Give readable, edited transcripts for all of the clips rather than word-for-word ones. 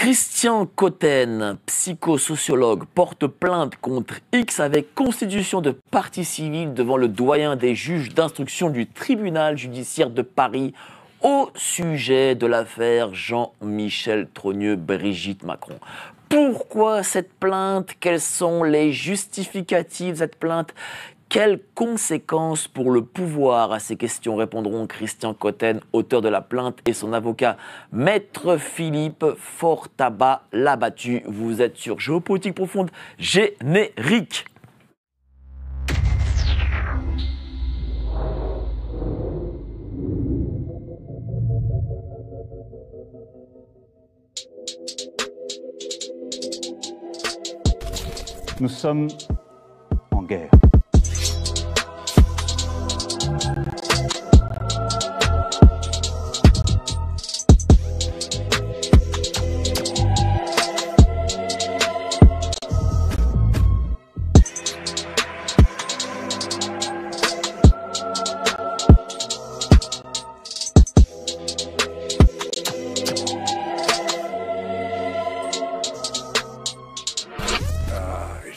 Christian Cotten, psychosociologue, porte plainte contre X avec constitution de partie civile devant le doyen des juges d'instruction du tribunal judiciaire de Paris au sujet de l'affaire Jean-Michel Trogneux-Brigitte Macron. Pourquoi cette plainte? Quels sont les justificatifs de cette plainte? Quelles conséquences pour le pouvoir? À ces questions répondront Christian Cotten, auteur de la plainte, et son avocat, Maître Philippe Fortabat-Labattu. Vous êtes sur Géopolitique Profonde, générique. Nous sommes en guerre.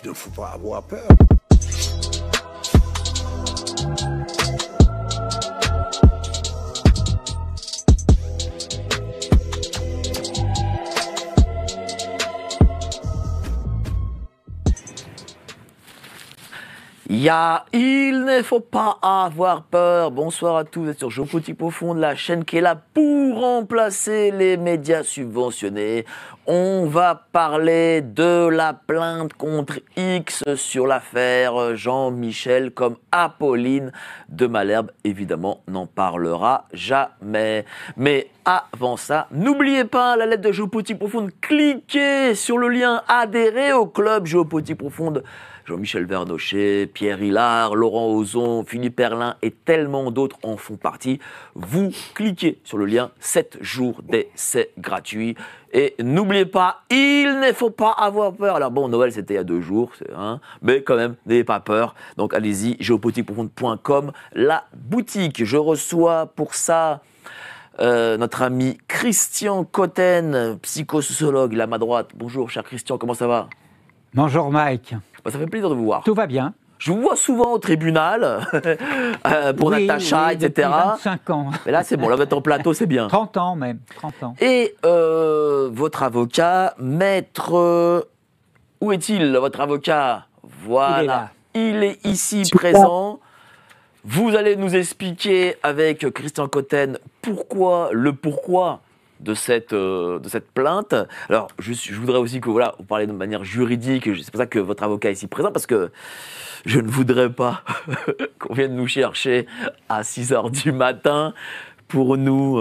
Il ne faut pas avoir peur. Il ne faut pas avoir peur. Bonsoir à tous, vous êtes sur Géopolitique Profonde, la chaîne qui est là pour remplacer les médias subventionnés. On va parler de la plainte contre X sur l'affaire Jean-Michel, comme Apolline de Malherbe, évidemment, n'en parlera jamais. Mais avant ça, n'oubliez pas la lettre de Géopolitique Profonde, cliquez sur le lien adhérer au club Géopolitique Profonde. Jean-Michel Vernochet, Pierre Hillard, Laurent Ozon, Philippe Erlin et tellement d'autres en font partie. Vous cliquez sur le lien, 7 jours d'essai gratuit. Et n'oubliez pas, il ne faut pas avoir peur. Alors bon, Noël c'était il y a 2 jours, mais quand même, n'ayez pas peur. Donc allez-y, géopolitiqueprofonde.com, la boutique. Je reçois pour ça notre ami Christian Cotten, psychosociologue, il est à ma droite. Bonjour cher Christian, comment ça va? Bonjour Mike. Ça fait plaisir de vous voir. Tout va bien. Je vous vois souvent au tribunal, pour Natacha, oui, etc. Depuis 25 ans. Mais là, c'est bon, là, vous êtes en plateau, c'est bien. 30 ans même, 30 ans. Et votre avocat, maître... Où est-il, votre avocat? Voilà. Il est ici présent. Vous allez nous expliquer avec Christian Cotten pourquoi de cette plainte. Alors, je voudrais aussi que, voilà, vous parlez de manière juridique, c'est pour ça que votre avocat est ici présent, parce que je ne voudrais pas qu'on vienne nous chercher à 6h du matin pour nous...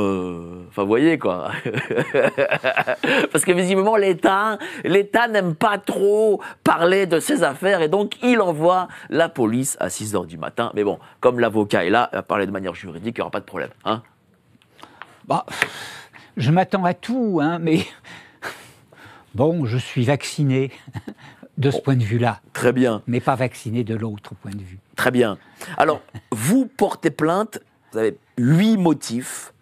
Enfin, vous voyez, quoi. Parce que, visiblement, l'État n'aime pas trop parler de ses affaires, et donc, il envoie la police à 6h du matin. Mais bon, comme l'avocat est là, il va parler de manière juridique, il n'y aura pas de problème, hein. Bah... Je m'attends à tout, mais bon, je suis vacciné de ce point de vue-là. Très bien. Mais pas vacciné de l'autre point de vue. Très bien. Alors, vous portez plainte, vous avez 8 motifs.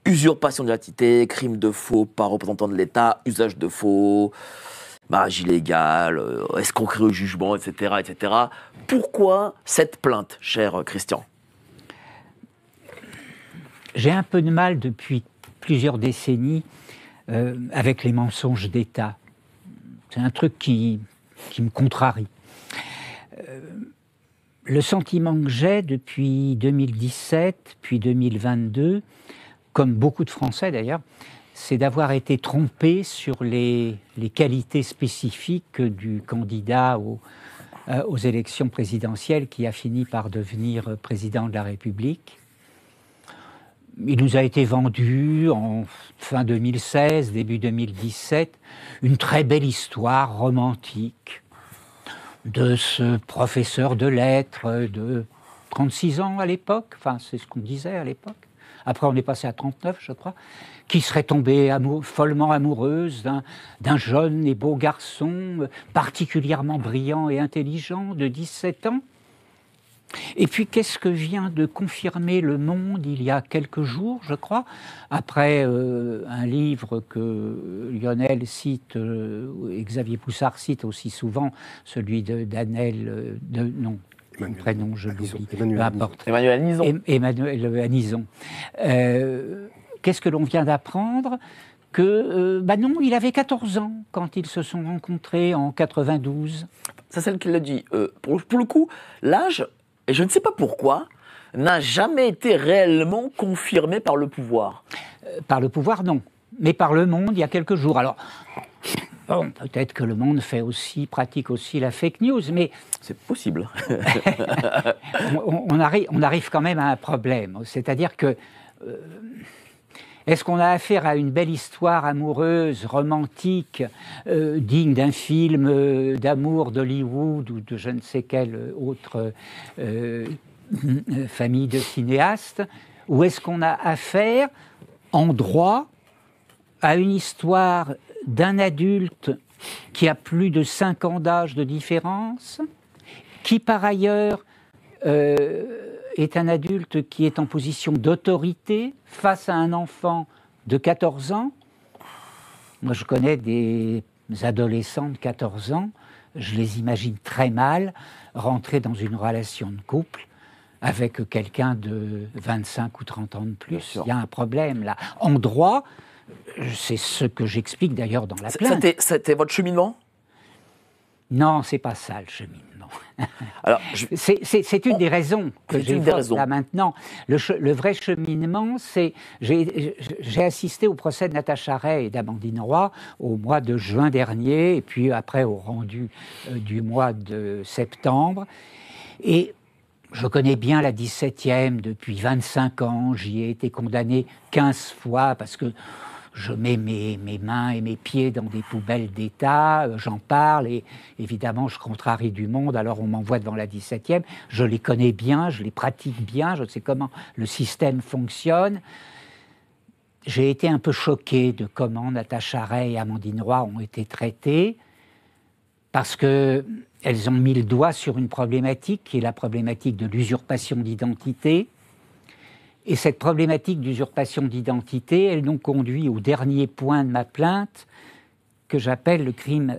Usurpation d'identité, crime de faux par représentant de l'État, usage de faux, mariage illégal, escroquerie au jugement, etc., etc. Pourquoi cette plainte, cher Christian? J'ai un peu de mal depuis plusieurs décennies avec les mensonges d'État. C'est un truc qui me contrarie. Le sentiment que j'ai depuis 2017, puis 2022, comme beaucoup de Français d'ailleurs, c'est d'avoir été trompé sur les qualités spécifiques du candidat aux élections présidentielles qui a fini par devenir président de la République. Il nous a été vendu en fin 2016, début 2017, une très belle histoire romantique de ce professeur de lettres de 36 ans à l'époque, enfin c'est ce qu'on disait à l'époque, après on est passé à 39 je crois, qui serait tombée follement amoureuse d'un jeune et beau garçon particulièrement brillant et intelligent de 17 ans. Et puis, qu'est-ce que vient de confirmer Le Monde il y a quelques jours, je crois, après un livre que Lionel cite, et Xavier Poussard cite aussi souvent, celui d'Annelle, non, son prénom, je l'oublie. Emmanuel Anison. Emmanuel Anison. Qu'est-ce que l'on vient d'apprendre? Que, non, il avait 14 ans quand ils se sont rencontrés en 92. C'est celle qui l'a dit. Pour le coup, l'âge, et je ne sais pas pourquoi, n'a jamais été réellement confirmé par le pouvoir. Par le pouvoir, non. Mais par Le Monde, il y a quelques jours. Alors, bon, peut-être que Le Monde pratique aussi la fake news, mais... C'est possible. on arrive quand même à un problème. C'est-à-dire que... est-ce qu'on a affaire à une belle histoire amoureuse, romantique, digne d'un film d'amour d'Hollywood ou de je ne sais quelle autre famille de cinéastes, ou est-ce qu'on a affaire, en droit, à une histoire d'un adulte qui a plus de 5 ans d'âge de différence, qui par ailleurs est un adulte qui est en position d'autorité face à un enfant de 14 ans. Moi, je connais des adolescents de 14 ans, je les imagine très mal rentrer dans une relation de couple avec quelqu'un de 25 ou 30 ans de plus. Il y a un problème là. En droit, c'est ce que j'explique d'ailleurs dans la plainte. C'était votre cheminement ? Non, c'est pas ça le cheminement. Alors, c'est une des raisons que j'évoque là maintenant. Le vrai cheminement, c'est... J'ai assisté au procès de Natacha Ray et d'Amandine Roy au mois de juin dernier, et puis après au rendu du mois de septembre. Et je connais bien la 17e depuis 25 ans. J'y ai été condamné 15 fois parce que je mets mes mains et mes pieds dans des poubelles d'État, j'en parle et évidemment je contrarie du monde, alors on m'envoie devant la 17e. Je les connais bien, je les pratique bien, je sais comment le système fonctionne. J'ai été un peu choqué de comment Natacha Ray et Amandine Roy ont été traitées parce qu'elles ont mis le doigt sur une problématique qui est la problématique de l'usurpation d'identité. Et cette problématique d'usurpation d'identité, elle nous conduit au dernier point de ma plainte, que j'appelle le crime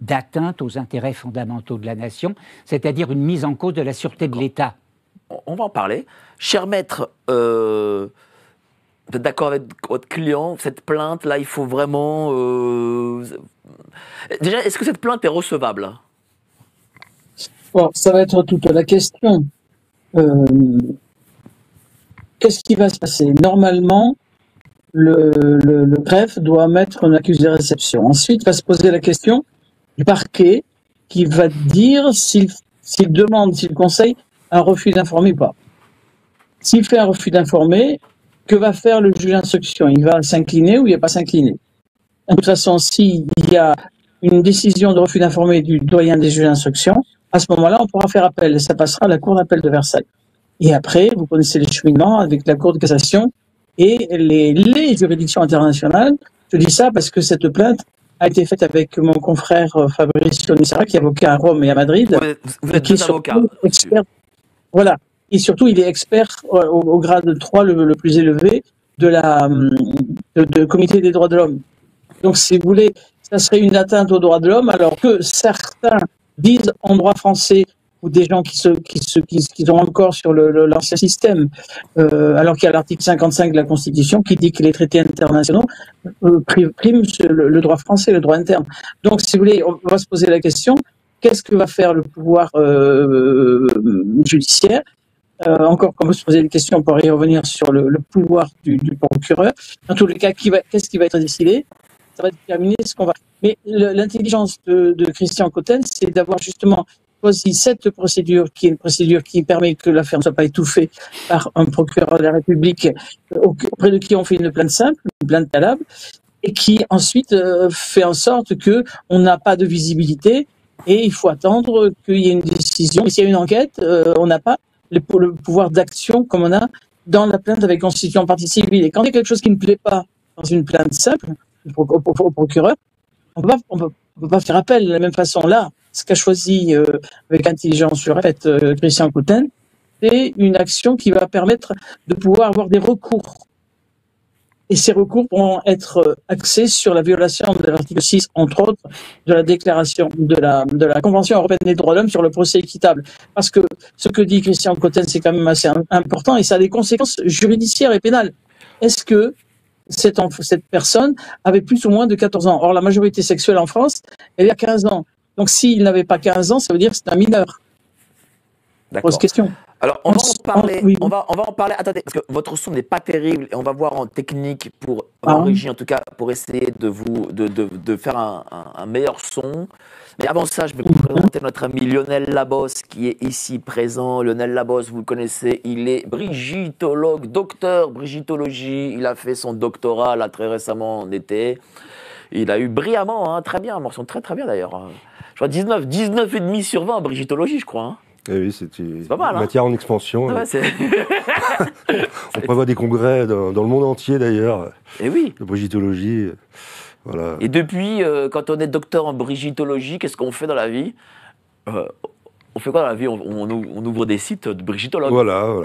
d'atteinte aux intérêts fondamentaux de la nation, c'est-à-dire une mise en cause de la sûreté de l'État. On va en parler. Cher maître, vous êtes d'accord avec votre client, cette plainte-là, il faut vraiment... Déjà, est-ce que cette plainte est recevable ? Bon, ça va être toute la question. Qu'est-ce qui va se passer? Normalement, le greffe doit mettre un accusé de réception. Ensuite, va se poser la question du parquet qui va dire s'il conseille un refus d'informer ou pas. S'il fait un refus d'informer, que va faire le juge d'instruction? Il va s'incliner ou il ne va pas s'incliner? De toute façon, s'il y a une décision de refus d'informer du doyen des juges d'instruction, à ce moment-là, on pourra faire appel et ça passera à la cour d'appel de Versailles. Et après, vous connaissez les cheminements avec la Cour de cassation et les juridictions internationales. Je dis ça parce que cette plainte a été faite avec mon confrère Fabrice Sionissara, qui est avocat à Rome et à Madrid. Vous êtes deux avocats. Voilà. Et surtout, il est expert au grade 3 le plus élevé de comité des droits de l'homme. Donc, si vous voulez, ça serait une atteinte aux droits de l'homme, alors que certains disent en droit français, ou des gens qui sont encore sur l'ancien système, alors qu'il y a l'article 55 de la Constitution qui dit que les traités internationaux priment le droit français, le droit interne. Donc, si vous voulez, on va se poser la question, qu'est-ce que va faire le pouvoir judiciaire? Encore, quand vous se posez une question, pour y revenir sur le pouvoir du procureur. Dans tous les cas, qu'est-ce qui va être décidé? Ça va déterminer ce qu'on va... Mais l'intelligence de Christian Cotten, c'est d'avoir justement choisi cette procédure, qui est une procédure qui permet que l'affaire ne soit pas étouffée par un procureur de la République auprès de qui on fait une plainte simple, une plainte valable, et qui ensuite fait en sorte que on n'a pas de visibilité et il faut attendre qu'il y ait une décision. Et s'il y a une enquête, on n'a pas le pouvoir d'action comme on a dans la plainte avec constituant partie civile. Et quand il y a quelque chose qui ne plaît pas dans une plainte simple au procureur, on peut pas faire appel de la même façon. Là, ce qu'a choisi avec intelligence sur fait Christian Cotten, c'est une action qui va permettre de pouvoir avoir des recours. Et ces recours pourront être axés sur la violation de l'article 6, entre autres, de la déclaration de la Convention européenne des droits de l'homme sur le procès équitable. Parce que ce que dit Christian Cotten, c'est quand même assez important et ça a des conséquences judiciaires et pénales. Est-ce que cette personne avait plus ou moins de 14 ans? Or, la majorité sexuelle en France, elle est à 15 ans. Donc, s'il n'avait pas 15 ans, ça veut dire que c'est un mineur. D'accord. Pose question. Alors, on va en parler. Oui. On va en parler. Attendez, parce que votre son n'est pas terrible et on va voir en technique en régie en tout cas, pour essayer de faire un meilleur son. Mais avant ça, je vais vous présenter notre ami Lionel Labosse qui est ici présent. Lionel Labosse, vous le connaissez, il est brigittologue, docteur brigittologie. Il a fait son doctorat là très récemment en été. Il a eu brillamment, hein, très bien, mention très très bien d'ailleurs. Je crois 19,5 sur 20 en brigittologie, je crois. Hein. Eh oui, c'est pas mal, une matière en expansion. Ouais, On prévoit des congrès dans le monde entier d'ailleurs. Et oui. De brigittologie. Voilà. Et depuis, quand on est docteur en brigittologie, qu'est-ce qu'on fait dans la vie? On fait quoi dans la vie? On ouvre des sites de brigittologues. Voilà.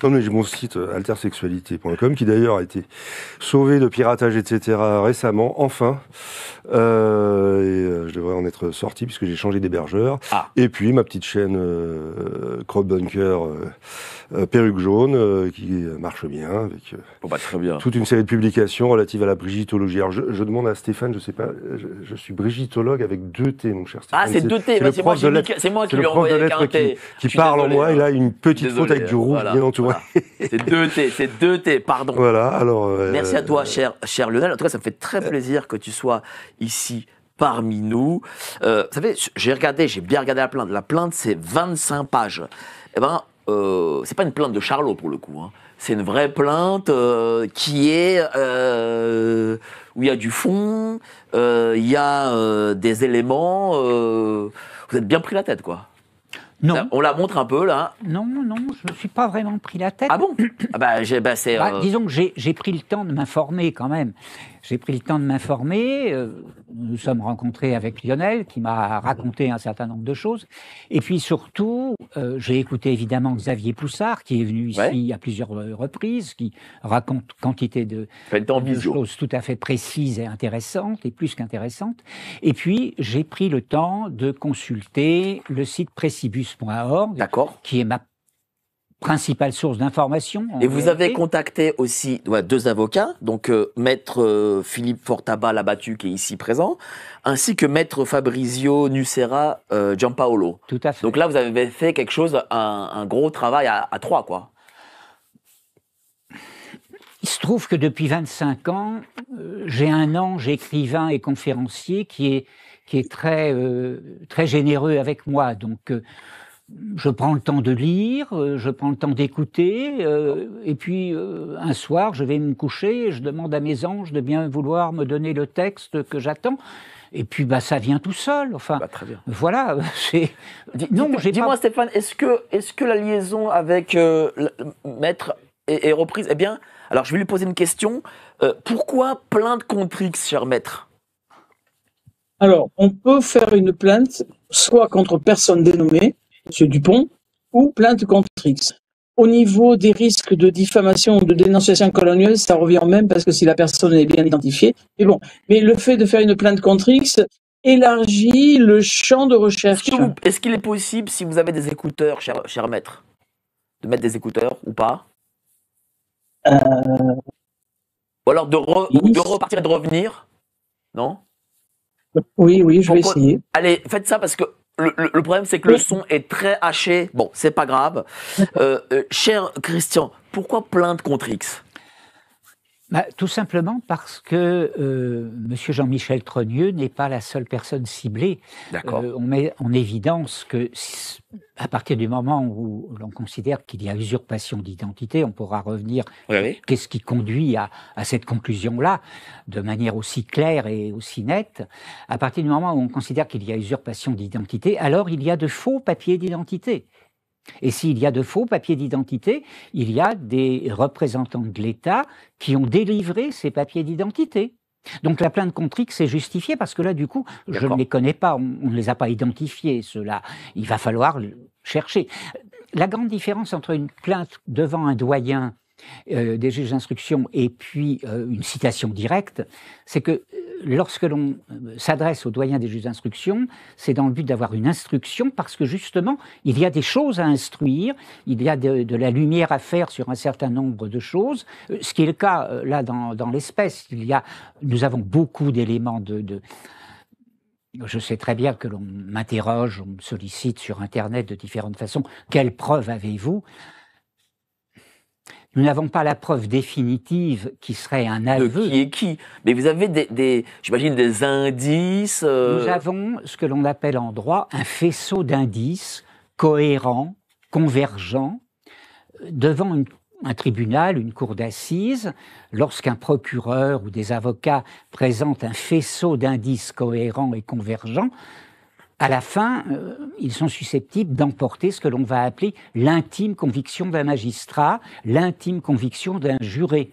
Non, mais j'ai mon site altersexualité.com qui d'ailleurs a été sauvé de piratage, etc. récemment, enfin. Je devrais en être sorti puisque j'ai changé d'hébergeur. Ah. Et puis ma petite chaîne Crop Bunker, Perruque Jaune, qui marche bien avec très bien. toute une série de publications relatives à la brigittologie. Alors je demande à Stéphane, je sais pas, je suis brigittologue avec 2 T, mon cher Stéphane. Ah, c'est 2 T, c'est moi qui lui ai envoyé avec un T. Qui parle en moi, et là une petite faute avec du rouge bien entouré. Voilà. C'est 2 T, pardon. Voilà, alors... Merci à toi, cher Lionel. En tout cas, ça me fait très plaisir que tu sois ici parmi nous. Vous savez, j'ai bien regardé la plainte. La plainte, c'est 25 pages. Eh ben, c'est pas une plainte de Charlot, pour le coup. Hein. C'est une vraie plainte qui est... où il y a du fond, il y a des éléments... vous êtes bien pris la tête, quoi. Non. Là, on la montre un peu, là. Non, je ne me suis pas vraiment pris la tête. Ah bon? Disons que j'ai pris le temps de m'informer quand même. J'ai pris le temps de m'informer. Nous sommes rencontrés avec Lionel, qui m'a raconté un certain nombre de choses. Et puis surtout, j'ai écouté évidemment Xavier Poussard, qui est venu ici à plusieurs reprises, qui raconte quantité de choses tout à fait précises et intéressantes, et plus qu'intéressantes. Et puis, j'ai pris le temps de consulter le site pressibus.org, qui est ma principale source d'information. Et vous avez contacté aussi 2 avocats, donc maître Philippe Fortabat-Labattu qui est ici présent, ainsi que maître Fabrizio Nucera Giampaolo. Tout à fait. Donc là, vous avez fait quelque chose, un gros travail à 3, quoi. Il se trouve que depuis 25 ans, j'ai un ange écrivain et conférencier qui est très généreux avec moi. Donc, je prends le temps de lire, je prends le temps d'écouter, et puis un soir, je vais me coucher et je demande à mes anges de bien vouloir me donner le texte que j'attends. Et puis, ça vient tout seul. Enfin, très bien. Voilà. Dis-moi, Stéphane, est-ce que la liaison avec Maître est reprise? Eh bien, alors je vais lui poser une question. Pourquoi plainte contre X, cher Maître? Alors, on peut faire une plainte soit contre personne dénommée, M. Dupont, ou plainte contre X. Au niveau des risques de diffamation ou de dénonciation calomnieuse, ça revient au même parce que si la personne est bien identifiée. Mais le fait de faire une plainte contre X élargit le champ de recherche. Est-ce qu'il est possible, si vous avez des écouteurs, cher Maître, de mettre des écouteurs ou pas? Ou alors de repartir et de revenir? Non? Oui, je vais essayer. Allez, faites ça parce que le problème, c'est que le son est très haché. Bon, c'est pas grave. Cher Christian, pourquoi plainte contre X? Tout simplement parce que M. Jean-Michel Trogneux n'est pas la seule personne ciblée. On met en évidence que à partir du moment où l'on considère qu'il y a usurpation d'identité, on pourra revenir qu'est-ce qui conduit à cette conclusion-là de manière aussi claire et aussi nette. À partir du moment où on considère qu'il y a usurpation d'identité, alors il y a de faux papiers d'identité. Et s'il y a de faux papiers d'identité, il y a des représentants de l'État qui ont délivré ces papiers d'identité. Donc la plainte contre X est justifiée parce que là, du coup, je ne D'accord. les connais pas, on ne les a pas identifiés, ceux-là. Il va falloir chercher. La grande différence entre une plainte devant un doyen des juges d'instruction et puis une citation directe, c'est que lorsque l'on s'adresse au doyen des juges d'instruction, c'est dans le but d'avoir une instruction parce que justement, il y a des choses à instruire, il y a de la lumière à faire sur un certain nombre de choses, ce qui est le cas là dans l'espèce. Nous avons beaucoup d'éléments Je sais très bien que l'on m'interroge, on me sollicite sur Internet de différentes façons. Quelle preuve avez-vous ? Nous n'avons pas la preuve définitive qui serait un De aveu. qui est qui? Mais vous avez j'imagine des indices. Nous avons ce que l'on appelle en droit un faisceau d'indices cohérents, convergents, devant un tribunal, une cour d'assises. Lorsqu'un procureur ou des avocats présentent un faisceau d'indices cohérents et convergents, à la fin, ils sont susceptibles d'emporter ce que l'on va appeler l'intime conviction d'un magistrat, l'intime conviction d'un jury.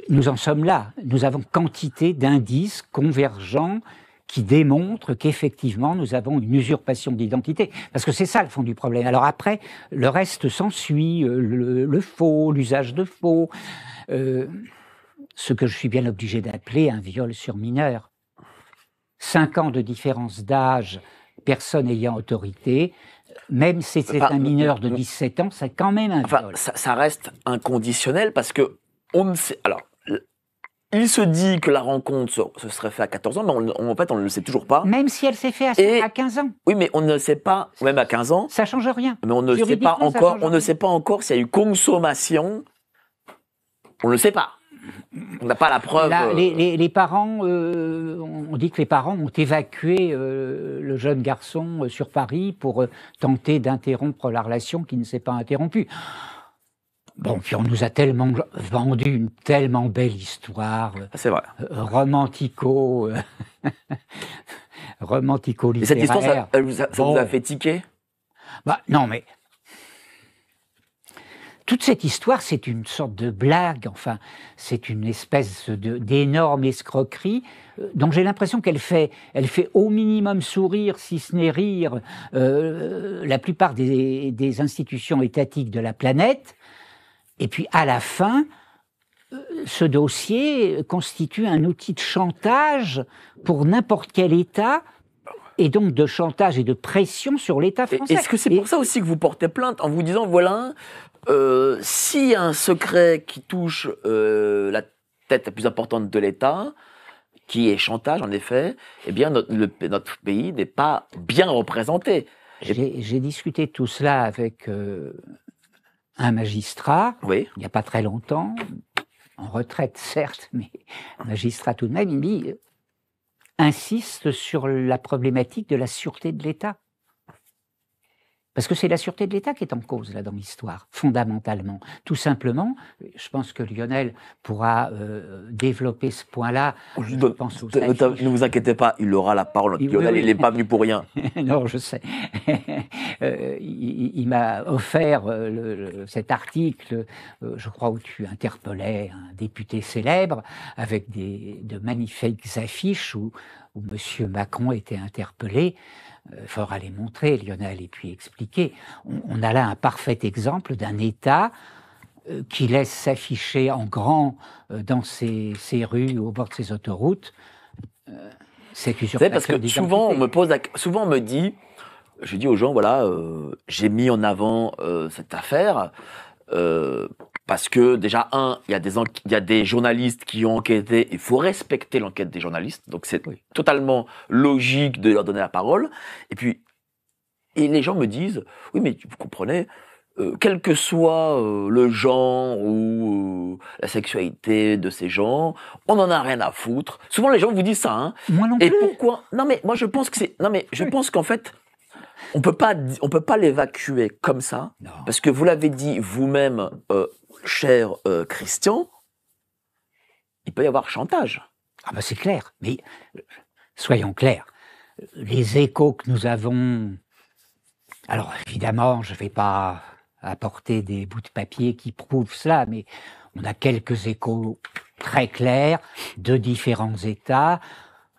Nous en sommes là. Nous avons quantité d'indices convergents qui démontrent qu'effectivement, nous avons une usurpation d'identité. Parce que c'est ça le fond du problème. Alors après, le reste s'ensuit, le faux, l'usage de faux, ce que je suis bien obligé d'appeler un viol sur mineur. 5 ans de différence d'âge, personne ayant autorité, même si c'est un mineur de 17 ans, c'est quand même un viol. Ça reste inconditionnel parce que on ne sait. Alors, il se dit que la rencontre se serait faite à 14 ans, mais en fait, on ne le sait toujours pas. Même si elle s'est faite à 15 ans. Oui, mais on ne sait pas, même à 15 ans. Ça change rien. Mais on ne sait pas encore. On ne sait pas encore s'il y a eu consommation. On ne le sait pas. On n'a pas la preuve. Là, les parents, on dit que les parents ont évacué le jeune garçon sur Paris pour tenter d'interrompre la relation qui ne s'est pas interrompue. Bon, puis on nous a tellement vendu une tellement belle histoire, c'est vrai. romantico-littéraire. Et cette histoire, ça vous a fait tiquer? Non, mais toute cette histoire, c'est une sorte de blague, enfin, c'est une espèce d'énorme escroquerie dont j'ai l'impression qu'elle fait au minimum sourire, si ce n'est rire, la plupart des institutions étatiques de la planète. Et puis, à la fin, ce dossier constitue un outil de chantage pour n'importe quel État, et donc de chantage et de pression sur l'État français. Est-ce que c'est pour ça aussi que vous portez plainte en vous disant, voilà, s'il y a un secret qui touche la tête la plus importante de l'État, qui est chantage en effet, eh bien notre pays n'est pas bien représenté. J'ai discuté tout cela avec un magistrat, oui. Il n'y a pas très longtemps, en retraite certes, mais magistrat tout de même, il me dit, insiste sur la problématique de la sûreté de l'État. Parce que c'est la sûreté de l'État qui est en cause là dans l'histoire, fondamentalement. Tout simplement, je pense que Lionel pourra développer ce point-là. Ne vous inquiétez pas, il aura la parole. Lionel, il n'est pas venu pour rien. Non, je sais. Il m'a offert cet article, je crois, où tu interpellais un député célèbre avec de magnifiques affiches où M. Macron était interpellé. Il faudra les montrer, Lionel, et puis expliquer. On a là un parfait exemple d'un État qui laisse s'afficher en grand dans ses rues, au bord de ses autoroutes, cette usurpation parce que d'identité. souvent on me dit, je dis aux gens, voilà, j'ai mis en avant cette affaire parce que déjà, il y a des journalistes qui ont enquêté, il faut respecter l'enquête des journalistes, donc c'est totalement logique de leur donner la parole. Et les gens me disent, oui, mais vous comprenez, quel que soit le genre ou la sexualité de ces gens, on n'en a rien à foutre. Souvent, les gens vous disent ça. Hein. Moi non plus. Et pourquoi? Non, mais moi, je pense que c'est. Non, mais je pense qu'en fait, on peut pas l'évacuer comme ça, non. Parce que vous l'avez dit vous-même, cher Christian, il peut y avoir chantage. Ah ben c'est clair, mais soyons clairs. Les échos que nous avons... Alors évidemment, je ne vais pas apporter des bouts de papier qui prouvent cela, mais on a quelques échos très claires de différents États,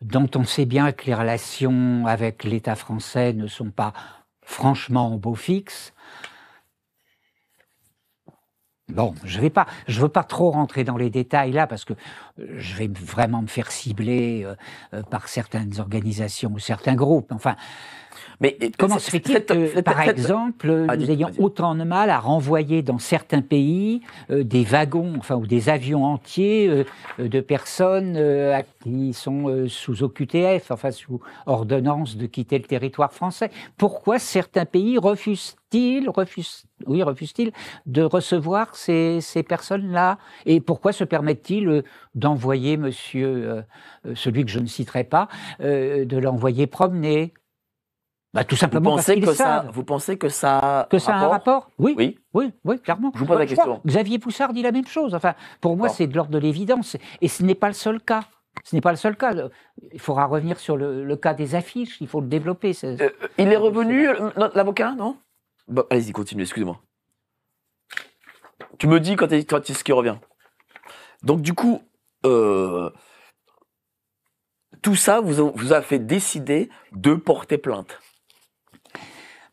dont on sait bien que les relations avec l'État français ne sont pas franchement au beau fixe. Bon, je veux pas trop rentrer dans les détails là parce que je vais vraiment me faire cibler par certaines organisations ou certains groupes. Enfin, Mais comment se fait-il que, par exemple, nous ayons autant de mal à renvoyer dans certains pays des wagons, enfin, ou des avions entiers de personnes qui sont sous OQTF, enfin, sous ordonnance de quitter le territoire français? Pourquoi certains pays refusent-ils de recevoir ces personnes-là? Et pourquoi se permettent-ils d'envoyer celui que je ne citerai pas, de l'envoyer promener? Bah, tout simplement parce qu'ils savent. Vous pensez que ça a un rapport? Oui, clairement. Je vous pose la question. Xavier Poussard dit la même chose. Enfin, pour moi, c'est de l'ordre de l'évidence. Et ce n'est pas le seul cas. Il faudra revenir sur le cas des affiches. Il faut le développer. Il est revenu, l'avocat, non? Bon, allez-y, continue, excusez-moi. Tu me dis quand est-ce qu'il revient. Donc, du coup, tout ça vous a fait décider de porter plainte.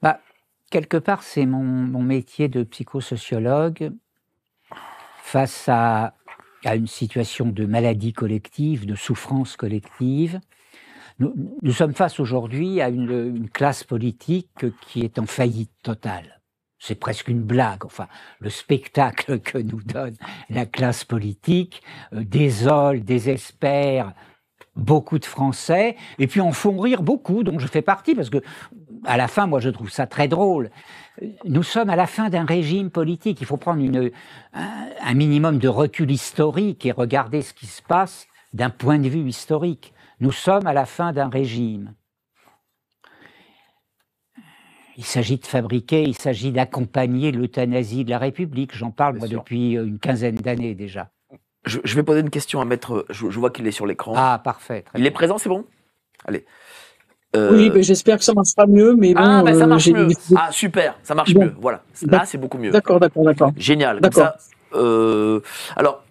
Bah, quelque part, c'est mon métier de psychosociologue face à une situation de maladie collective, de souffrance collective. Nous sommes face aujourd'hui à une classe politique qui est en faillite totale. C'est presque une blague. Enfin, le spectacle que nous donne la classe politique désole, désespère beaucoup de Français, et puis en font rire beaucoup, dont je fais partie, parce que à la fin, moi je trouve ça très drôle. Nous sommes à la fin d'un régime politique, il faut prendre un minimum de recul historique et regarder ce qui se passe d'un point de vue historique. Nous sommes à la fin d'un régime. Il s'agit d'accompagner l'euthanasie de la République, j'en parle moi depuis une quinzaine d'années déjà. Je vais poser une question à Maître. Je vois qu'il est sur l'écran. Ah, parfait. Il est présent, c'est bon? Allez. Oui, mais j'espère que ça marchera mieux. Mais bon, ça marche mieux. Ah, super, ça marche mieux. Voilà. Là, c'est beaucoup mieux. D'accord. Génial. D'accord. Alors,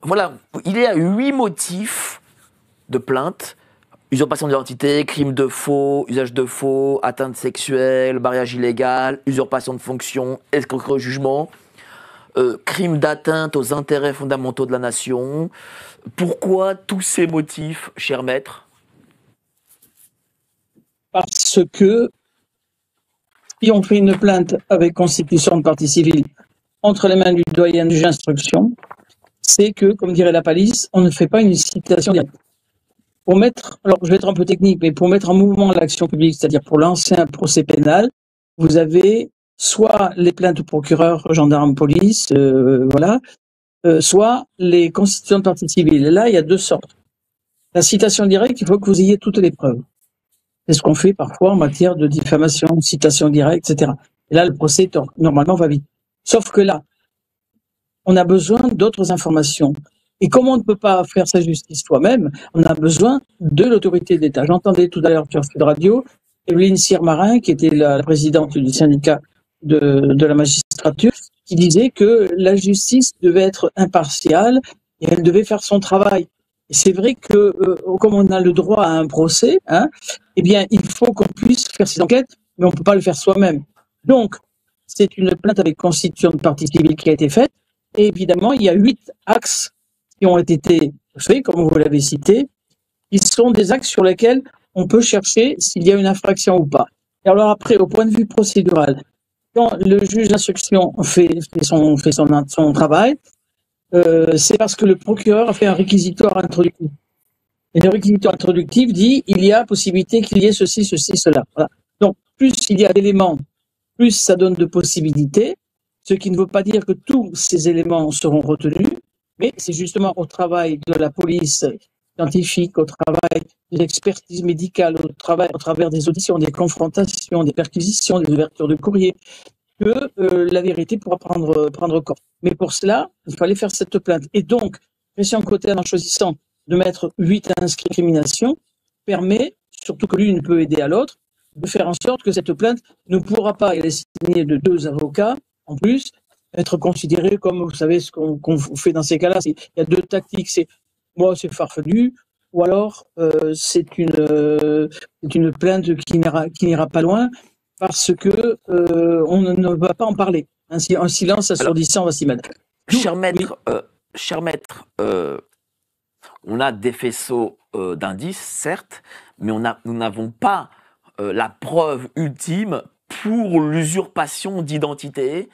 voilà. Il y a 8 motifs de plainte: usurpation d'identité, crime de faux, usage de faux, atteinte sexuelle, mariage illégal, usurpation de fonction, escroquerie au jugement. Crime d'atteinte aux intérêts fondamentaux de la nation. Pourquoi tous ces motifs, cher maître? Parce que si on fait une plainte avec constitution de partie civile entre les mains du doyen du juge d'instruction, c'est que, comme dirait la police, on ne fait pas une citation directe. Alors je vais être un peu technique, mais pour mettre en mouvement l'action publique, c'est-à-dire pour lancer un procès pénal, vous avez soit les plaintes au procureur, gendarme, police, soit les constitutions de partie civile. Et là, il y a deux sortes. La citation directe, il faut que vous ayez toutes les preuves. C'est ce qu'on fait parfois en matière de diffamation, citation directe, etc. Et là, le procès, normalement, va vite. Sauf que là, on a besoin d'autres informations. Et comme on ne peut pas faire sa justice soi-même, on a besoin de l'autorité d'État. J'entendais tout à l'heure sur Sud Radio Evelyne Cyr-Marin, qui était la présidente du syndicat de la magistrature, qui disait que la justice devait être impartiale et elle devait faire son travail. Et c'est vrai que, comme on a le droit à un procès, eh bien, il faut qu'on puisse faire ces enquêtes, mais on ne peut pas le faire soi-même. Donc, c'est une plainte avec constitution de partie civile qui a été faite. Et évidemment, il y a 8 axes qui ont été faits, comme vous l'avez cité. Ils sont des axes sur lesquels on peut chercher s'il y a une infraction ou pas. Et alors après, au point de vue procédural, quand le juge d'instruction fait son travail, c'est parce que le procureur a fait un réquisitoire introductif. Et le réquisitoire introductif dit il y a possibilité qu'il y ait ceci, cela. Voilà. Donc, plus il y a d'éléments, plus ça donne de possibilités, ce qui ne veut pas dire que tous ces éléments seront retenus, mais c'est justement au travail de la police scientifique, au travail de l'expertise médicale, au travers des auditions, des confrontations, des perquisitions, des ouvertures de courrier, que la vérité pourra prendre corps. Mais pour cela, il fallait faire cette plainte. Et donc, Christian Cotter, en choisissant de mettre 8 incriminations, permet, surtout que l'une peut aider à l'autre, de faire en sorte que cette plainte ne pourra pas, elle est signée de 2 avocats en plus, être considéré comme, vous savez, ce qu'on fait dans ces cas-là. Il y a deux tactiques. C'est moi, c'est farfelu, ou alors c'est une plainte qui n'ira pas loin parce que on ne va pas en parler. Un silence assourdissant va s'y mettre. Cher maître, on a des faisceaux d'indices, certes, mais nous n'avons pas la preuve ultime pour l'usurpation d'identité.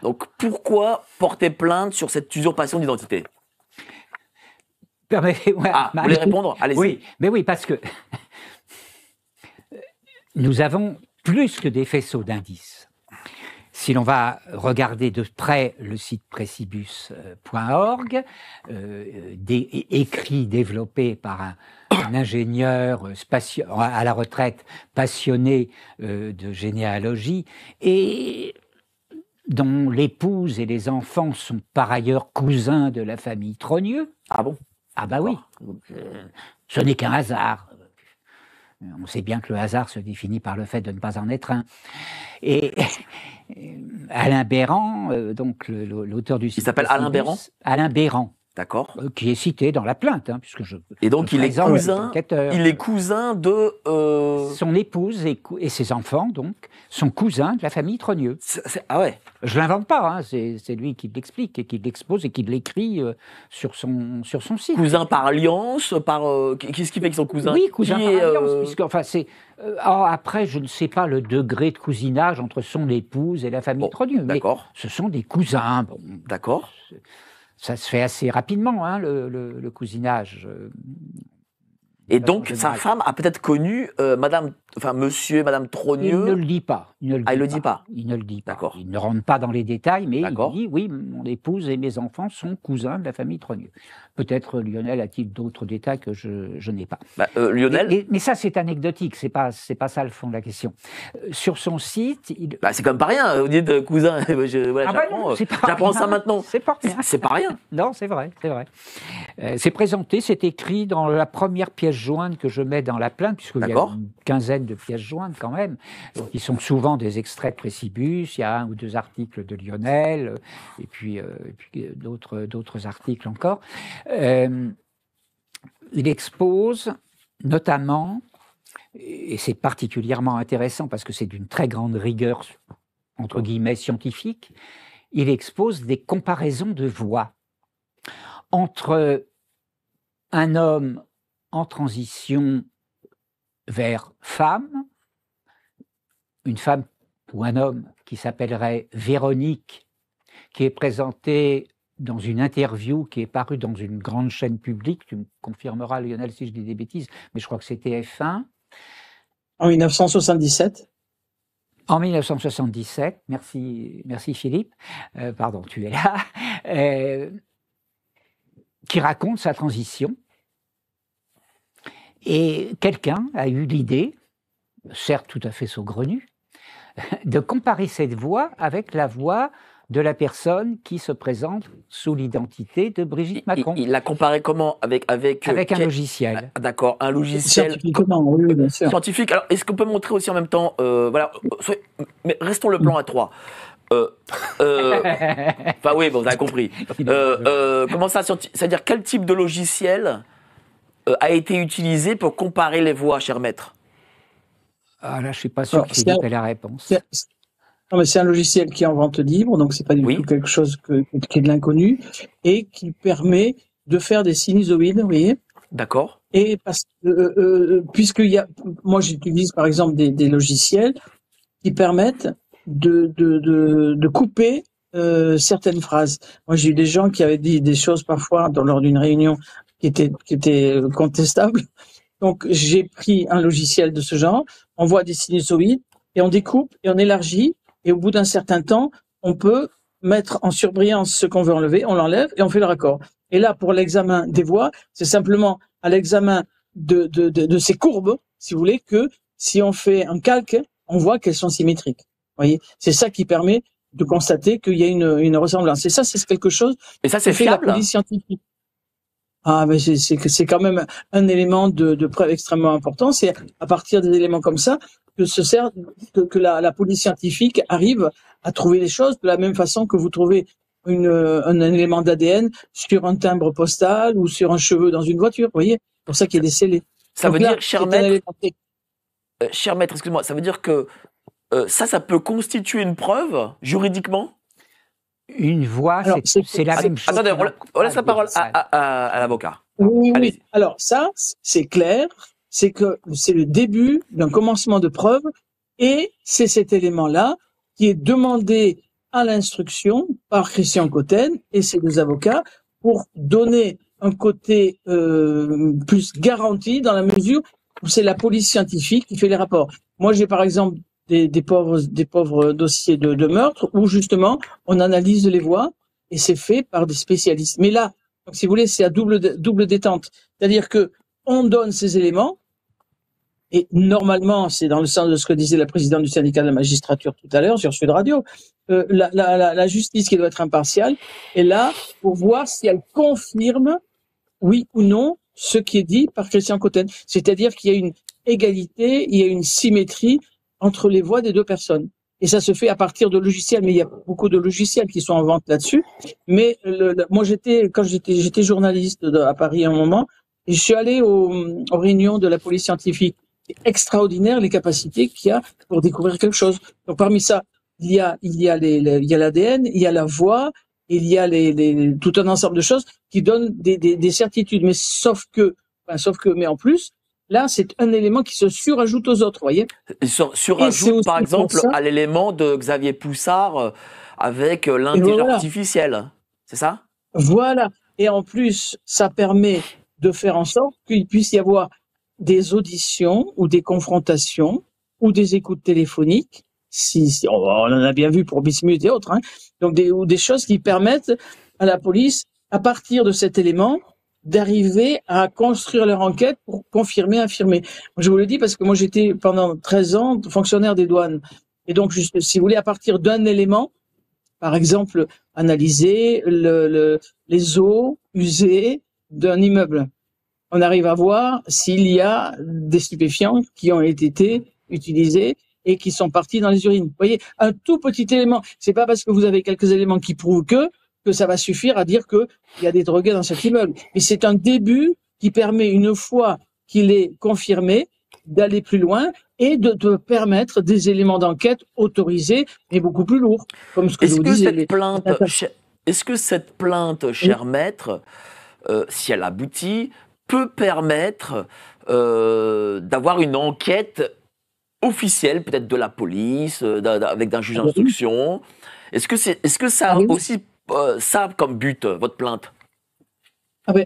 Donc pourquoi porter plainte sur cette usurpation d'identité? Permettez-moi. Vous voulez répondre? Allez-y. Oui, mais oui, parce que nous avons plus que des faisceaux d'indices. Si l'on va regarder de près le site Precibus.org, écrit, développé par un ingénieur à la retraite passionné de généalogie, et dont l'épouse et les enfants sont par ailleurs cousins de la famille Trogneux. Ah bon? Ah bah oui. Ce n'est qu'un hasard. On sait bien que le hasard se définit par le fait de ne pas en être un. Et Alain Béran, donc l'auteur du site. Il s'appelle Alain Béran? Alain Béran. D'accord. Qui est cité dans la plainte, puisque et donc il est cousin de son épouse et ses enfants, donc sont cousins de la famille Trogneux. Ah ouais. Je l'invente pas, c'est lui qui l'explique et qui l'expose et qui l'écrit sur son site. Cousin par alliance, qu'est-ce qui fait qu'ils sont cousins? Oui, cousin par alliance, puisque enfin c'est. Après, je ne sais pas le degré de cousinage entre son épouse et la famille Trogneux. D'accord. Ce sont des cousins. Bon, d'accord. Ça se fait assez rapidement, le cousinage. Et donc, sa femme a peut-être connu monsieur et madame Trogneux. Il ne le dit pas. Il ne le dit pas. Il ne le dit pas. D'accord. Il ne rentre pas dans les détails, mais il dit, oui, mon épouse et mes enfants sont cousins de la famille Trogneux. Peut-être Lionel a-t-il d'autres détails que je n'ai pas. Lionel. Mais ça, c'est anecdotique, c'est pas ça le fond de la question. Sur son site, c'est comme pas rien. Vous dites cousin. J'apprends ça maintenant. C'est pas rien. C'est pas rien. Non, c'est vrai. C'est présenté, c'est écrit dans la première pièce jointe que je mets dans la plainte, puisqu'il y a une quinzaine de pièces jointes quand même, qui sont souvent des extraits de Precibus. Il y a 1 ou 2 articles de Lionel, et puis d'autres articles encore. Il expose notamment, et c'est particulièrement intéressant parce que c'est d'une très grande rigueur, entre guillemets, scientifique, il expose des comparaisons de voix entre un homme en transition vers femme, une femme ou un homme qui s'appellerait Véronique, qui est présenté dans une interview qui est parue dans une grande chaîne publique. Tu me confirmeras, Lionel, si je dis des bêtises, mais je crois que c'était F1. En 1977. En 1977, merci Philippe, pardon, tu es là, qui raconte sa transition. Et quelqu'un a eu l'idée, certes tout à fait saugrenue, de comparer cette voix avec la voix de la personne qui se présente sous l'identité de Brigitte Macron. Il l'a comparé comment? Avec un logiciel. D'accord, un logiciel. Scientifiquement, oui, bien sûr. Scientifique. Alors, est-ce qu'on peut montrer aussi en même temps, mais restons le plan à 3. Enfin oui, vous avez compris. Comment ça, c'est-à-dire quel type de logiciel a été utilisé pour comparer les voix, cher maître? Ah là, je suis pas sûr qu'il ait la réponse. Non, mais c'est un logiciel qui est en vente libre, donc c'est pas du tout quelque chose qui est de l'inconnu, et qui permet de faire des sinusoïdes, vous voyez. D'accord. Et parce moi j'utilise par exemple des logiciels qui permettent de couper certaines phrases. Moi j'ai eu des gens qui avaient dit des choses parfois lors d'une réunion qui étaient contestables. Donc j'ai pris un logiciel de ce genre, on voit des sinusoïdes et on découpe et on élargit. Et au bout d'un certain temps, on peut mettre en surbrillance ce qu'on veut enlever, on l'enlève et on fait le raccord. Et là, pour l'examen des voix, c'est simplement à l'examen de ces courbes, si vous voulez, que si on fait un calque, on voit qu'elles sont symétriques. Vous voyez, c'est ça qui permet de constater qu'il y a une ressemblance. Et ça, c'est quelque chose. Et ça, c'est fiable. La police scientifique. Ah, mais c'est quand même un élément de preuve extrêmement important. C'est à partir des éléments comme ça que la police scientifique arrive à trouver les choses de la même façon que vous trouvez un élément d'ADN sur un timbre postal ou sur un cheveu dans une voiture. Vous voyez, c'est pour ça qu'il y a des scellés. Ça Donc veut là, dire, cher c'est un maître, élément excuse-moi, ça veut dire que ça peut constituer une preuve juridiquement? Une voix, Alors, c'est la même chose. Attendez, on laisse la parole Ça. à l'avocat. Oui, oui. Allez-y. Alors ça, c'est clair, c'est que c'est le début d'un commencement de preuve et c'est cet élément-là qui est demandé à l'instruction par Christian Cotten et ses deux avocats pour donner un côté plus garanti dans la mesure où c'est la police scientifique qui fait les rapports. Moi, j'ai par exemple des pauvres dossiers de meurtre où justement on analyse les voix et c'est fait par des spécialistes. Mais là, donc, si vous voulez, c'est à double détente. C'est-à-dire que on donne ces éléments, et normalement, c'est dans le sens de ce que disait la présidente du syndicat de la magistrature tout à l'heure sur Sud Radio, la justice qui doit être impartiale est là pour voir si elle confirme, oui ou non, ce qui est dit par Christian Cotten. C'est-à-dire qu'il y a une égalité, il y a une symétrie entre les voix des deux personnes. Et ça se fait à partir de logiciels, mais il y a beaucoup de logiciels qui sont en vente là-dessus. Mais moi, quand j'étais journaliste à Paris à un moment, et je suis allé aux réunions de la police scientifique. C'est extraordinaire les capacités qu'il y a pour découvrir quelque chose. Donc parmi ça, il y a l'ADN, il y a la voix, il y a tout un ensemble de choses qui donnent des certitudes. Mais mais en plus, là, c'est un élément qui se surajoute aux autres, vous voyez. Surajoute, par exemple, à l'élément de Xavier Poussard avec l'intelligence artificielle. C'est ça? Voilà. Et en plus, ça permet de faire en sorte qu'il puisse y avoir des auditions ou des confrontations ou des écoutes téléphoniques. On en a bien vu pour Bismuth et autres. Hein. Donc ou des choses qui permettent à la police, à partir de cet élément, d'arriver à construire leur enquête pour confirmer, affirmer. Je vous le dis parce que moi j'étais pendant 13 ans fonctionnaire des douanes. Et donc, si vous voulez, à partir d'un élément, par exemple, analyser les eaux usées d'un immeuble, on arrive à voir s'il y a des stupéfiants qui ont été utilisés et qui sont partis dans les urines. Vous voyez, un tout petit élément. C'est pas parce que vous avez quelques éléments qui prouvent que ça va suffire à dire qu'il y a des drogués dans cet immeuble. Mais c'est un début qui permet, une fois qu'il est confirmé, d'aller plus loin et de permettre des éléments d'enquête autorisés, mais beaucoup plus lourds. Comme ce que je vous disais. Est-ce que cette plainte, cher maître, si elle aboutit, peut permettre d'avoir une enquête officielle, peut-être de la police, avec un juge d'instruction? Est-ce que ça a aussi ça comme but, votre plainte?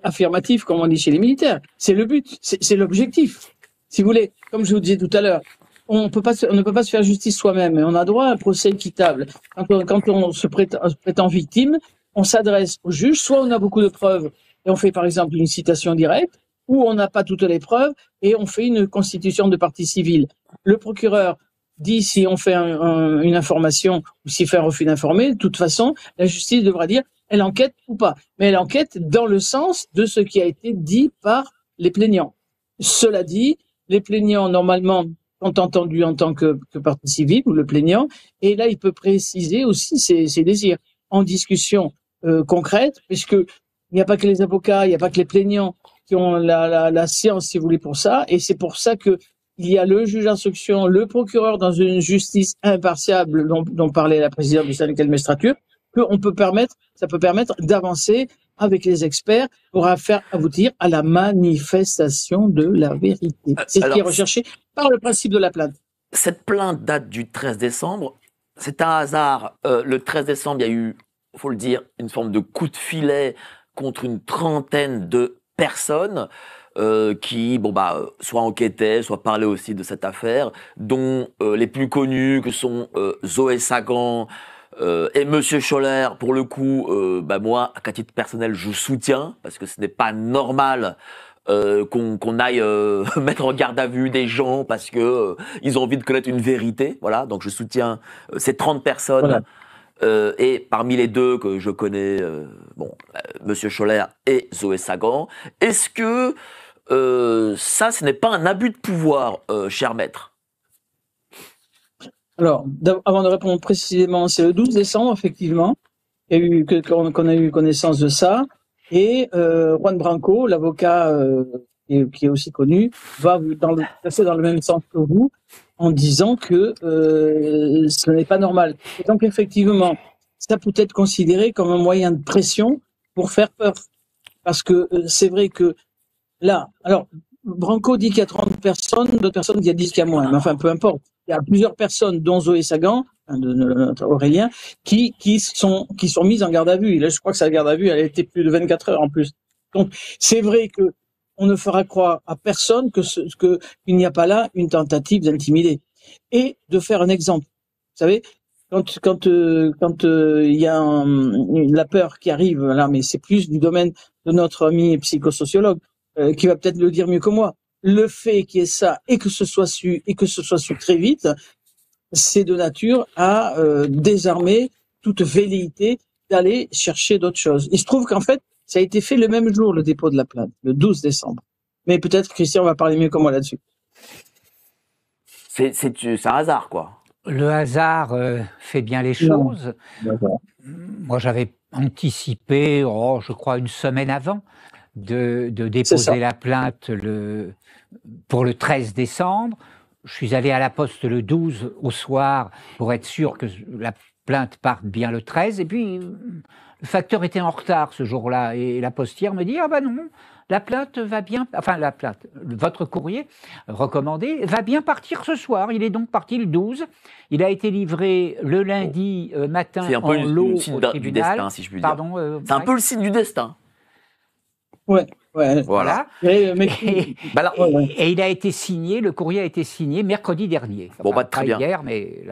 Affirmatif, comme on dit chez les militaires. C'est le but, c'est l'objectif. Si vous voulez, comme je vous disais tout à l'heure, on ne peut pas se faire justice soi-même. On a droit à un procès équitable. Quand on se prétend victime, on s'adresse au juge. Soit on a beaucoup de preuves et on fait par exemple une citation directe, ou on n'a pas toutes les preuves et on fait une constitution de partie civile. Le procureur dit si on fait une information ou s'il fait un refus d'informer, de toute façon, la justice devra dire elle enquête ou pas. Mais elle enquête dans le sens de ce qui a été dit par les plaignants. Cela dit, les plaignants, normalement, sont entendus en tant que partie civile ou le plaignant, et là, il peut préciser aussi ses désirs en discussion concrète, puisque il n'y a pas que les avocats, il n'y a pas que les plaignants qui ont la science, si vous voulez, pour ça, et c'est pour ça que il y a le juge d'instruction, le procureur dans une justice impartiale dont parlait la présidente du syndicat de magistrature, ça peut permettre d'avancer avec les experts pour faire aboutir à la manifestation de la vérité. C'est ce qui est recherché par le principe de la plainte. Cette plainte date du 13 décembre. C'est un hasard. Le 13 décembre, il y a eu, il faut le dire, une forme de coup de filet contre une trentaine de personnes qui, soit enquêtaient, soit parlaient aussi de cette affaire, dont les plus connus que sont Zoé Sagan, et Monsieur Scholler, pour le coup, moi, à titre personnel, je soutiens, parce que ce n'est pas normal qu'on aille mettre en garde à vue des gens parce que ils ont envie de connaître une vérité. Voilà, donc je soutiens ces 30 personnes. Voilà. Et parmi les deux que je connais, Monsieur Scholler et Zoé Sagan, est-ce que ça, ce n'est pas un abus de pouvoir, cher maître? Alors, avant de répondre précisément, c'est le 12 décembre, effectivement, qu'on a eu connaissance de ça. Et Juan Branco, l'avocat qui est aussi connu, va passer dans le même sens que vous, en disant que ce n'est pas normal. Et donc, effectivement, ça peut être considéré comme un moyen de pression pour faire peur. Parce que c'est vrai que là, alors, Branco dit qu'il y a 30 personnes, d'autres personnes disent qu'il y a moins. Mais enfin, peu importe. Il y a plusieurs personnes, dont Zoé Sagan, notre Aurélien, qui sont mises en garde à vue. Et là, je crois que sa garde à vue, elle a été plus de 24 heures en plus. Donc, c'est vrai que on ne fera croire à personne qu'il n'y a pas là une tentative d'intimider. Et de faire un exemple. Vous savez, quand il y a la peur qui arrive, là, mais c'est plus du domaine de notre ami psychosociologue, qui va peut-être le dire mieux que moi. Le fait qu'il y ait ça et que ce soit su très vite, c'est de nature à désarmer toute velléité d'aller chercher d'autres choses. Il se trouve qu'en fait, ça a été fait le même jour, le dépôt de la plainte, le 12 décembre. Mais peut-être Christian va parler mieux que moi là-dessus. C'est un hasard, quoi. Le hasard fait bien les choses. Moi, j'avais anticipé, je crois, une semaine avant, de déposer la plainte pour le 13 décembre. Je suis allé à la poste le 12 au soir pour être sûr que la plainte parte bien le 13. Et puis, le facteur était en retard ce jour-là. Et la postière me dit, ah ben non, la plainte va bien, enfin la plainte, votre courrier recommandé va bien partir ce soir. Il est donc parti le 12. Il a été livré le lundi matin en lot au tribunal. Du destin, si je puis dire. C'est un peu le signe du destin. Ouais. Voilà. Et il a été signé, le courrier a été signé mercredi dernier. Très bien. Hier, mais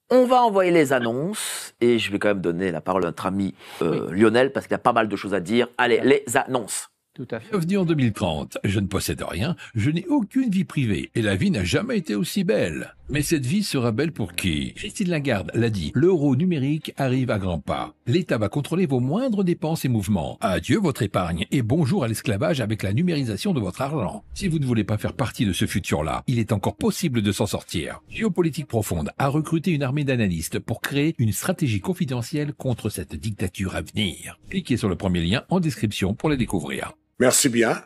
on va envoyer les annonces et je vais quand même donner la parole à notre ami Lionel parce qu'il a pas mal de choses à dire. Allez, les annonces. Tout à fait. Bienvenue en 2030. Je ne possède rien, je n'ai aucune vie privée et la vie n'a jamais été aussi belle. Mais cette vie sera belle pour qui? Christine Lagarde l'a dit, l'euro numérique arrive à grands pas. L'État va contrôler vos moindres dépenses et mouvements. Adieu votre épargne et bonjour à l'esclavage avec la numérisation de votre argent. Si vous ne voulez pas faire partie de ce futur-là, il est encore possible de s'en sortir. Géopolitique Profonde a recruté une armée d'analystes pour créer une stratégie confidentielle contre cette dictature à venir. Cliquez sur le premier lien en description pour les découvrir. Merci bien.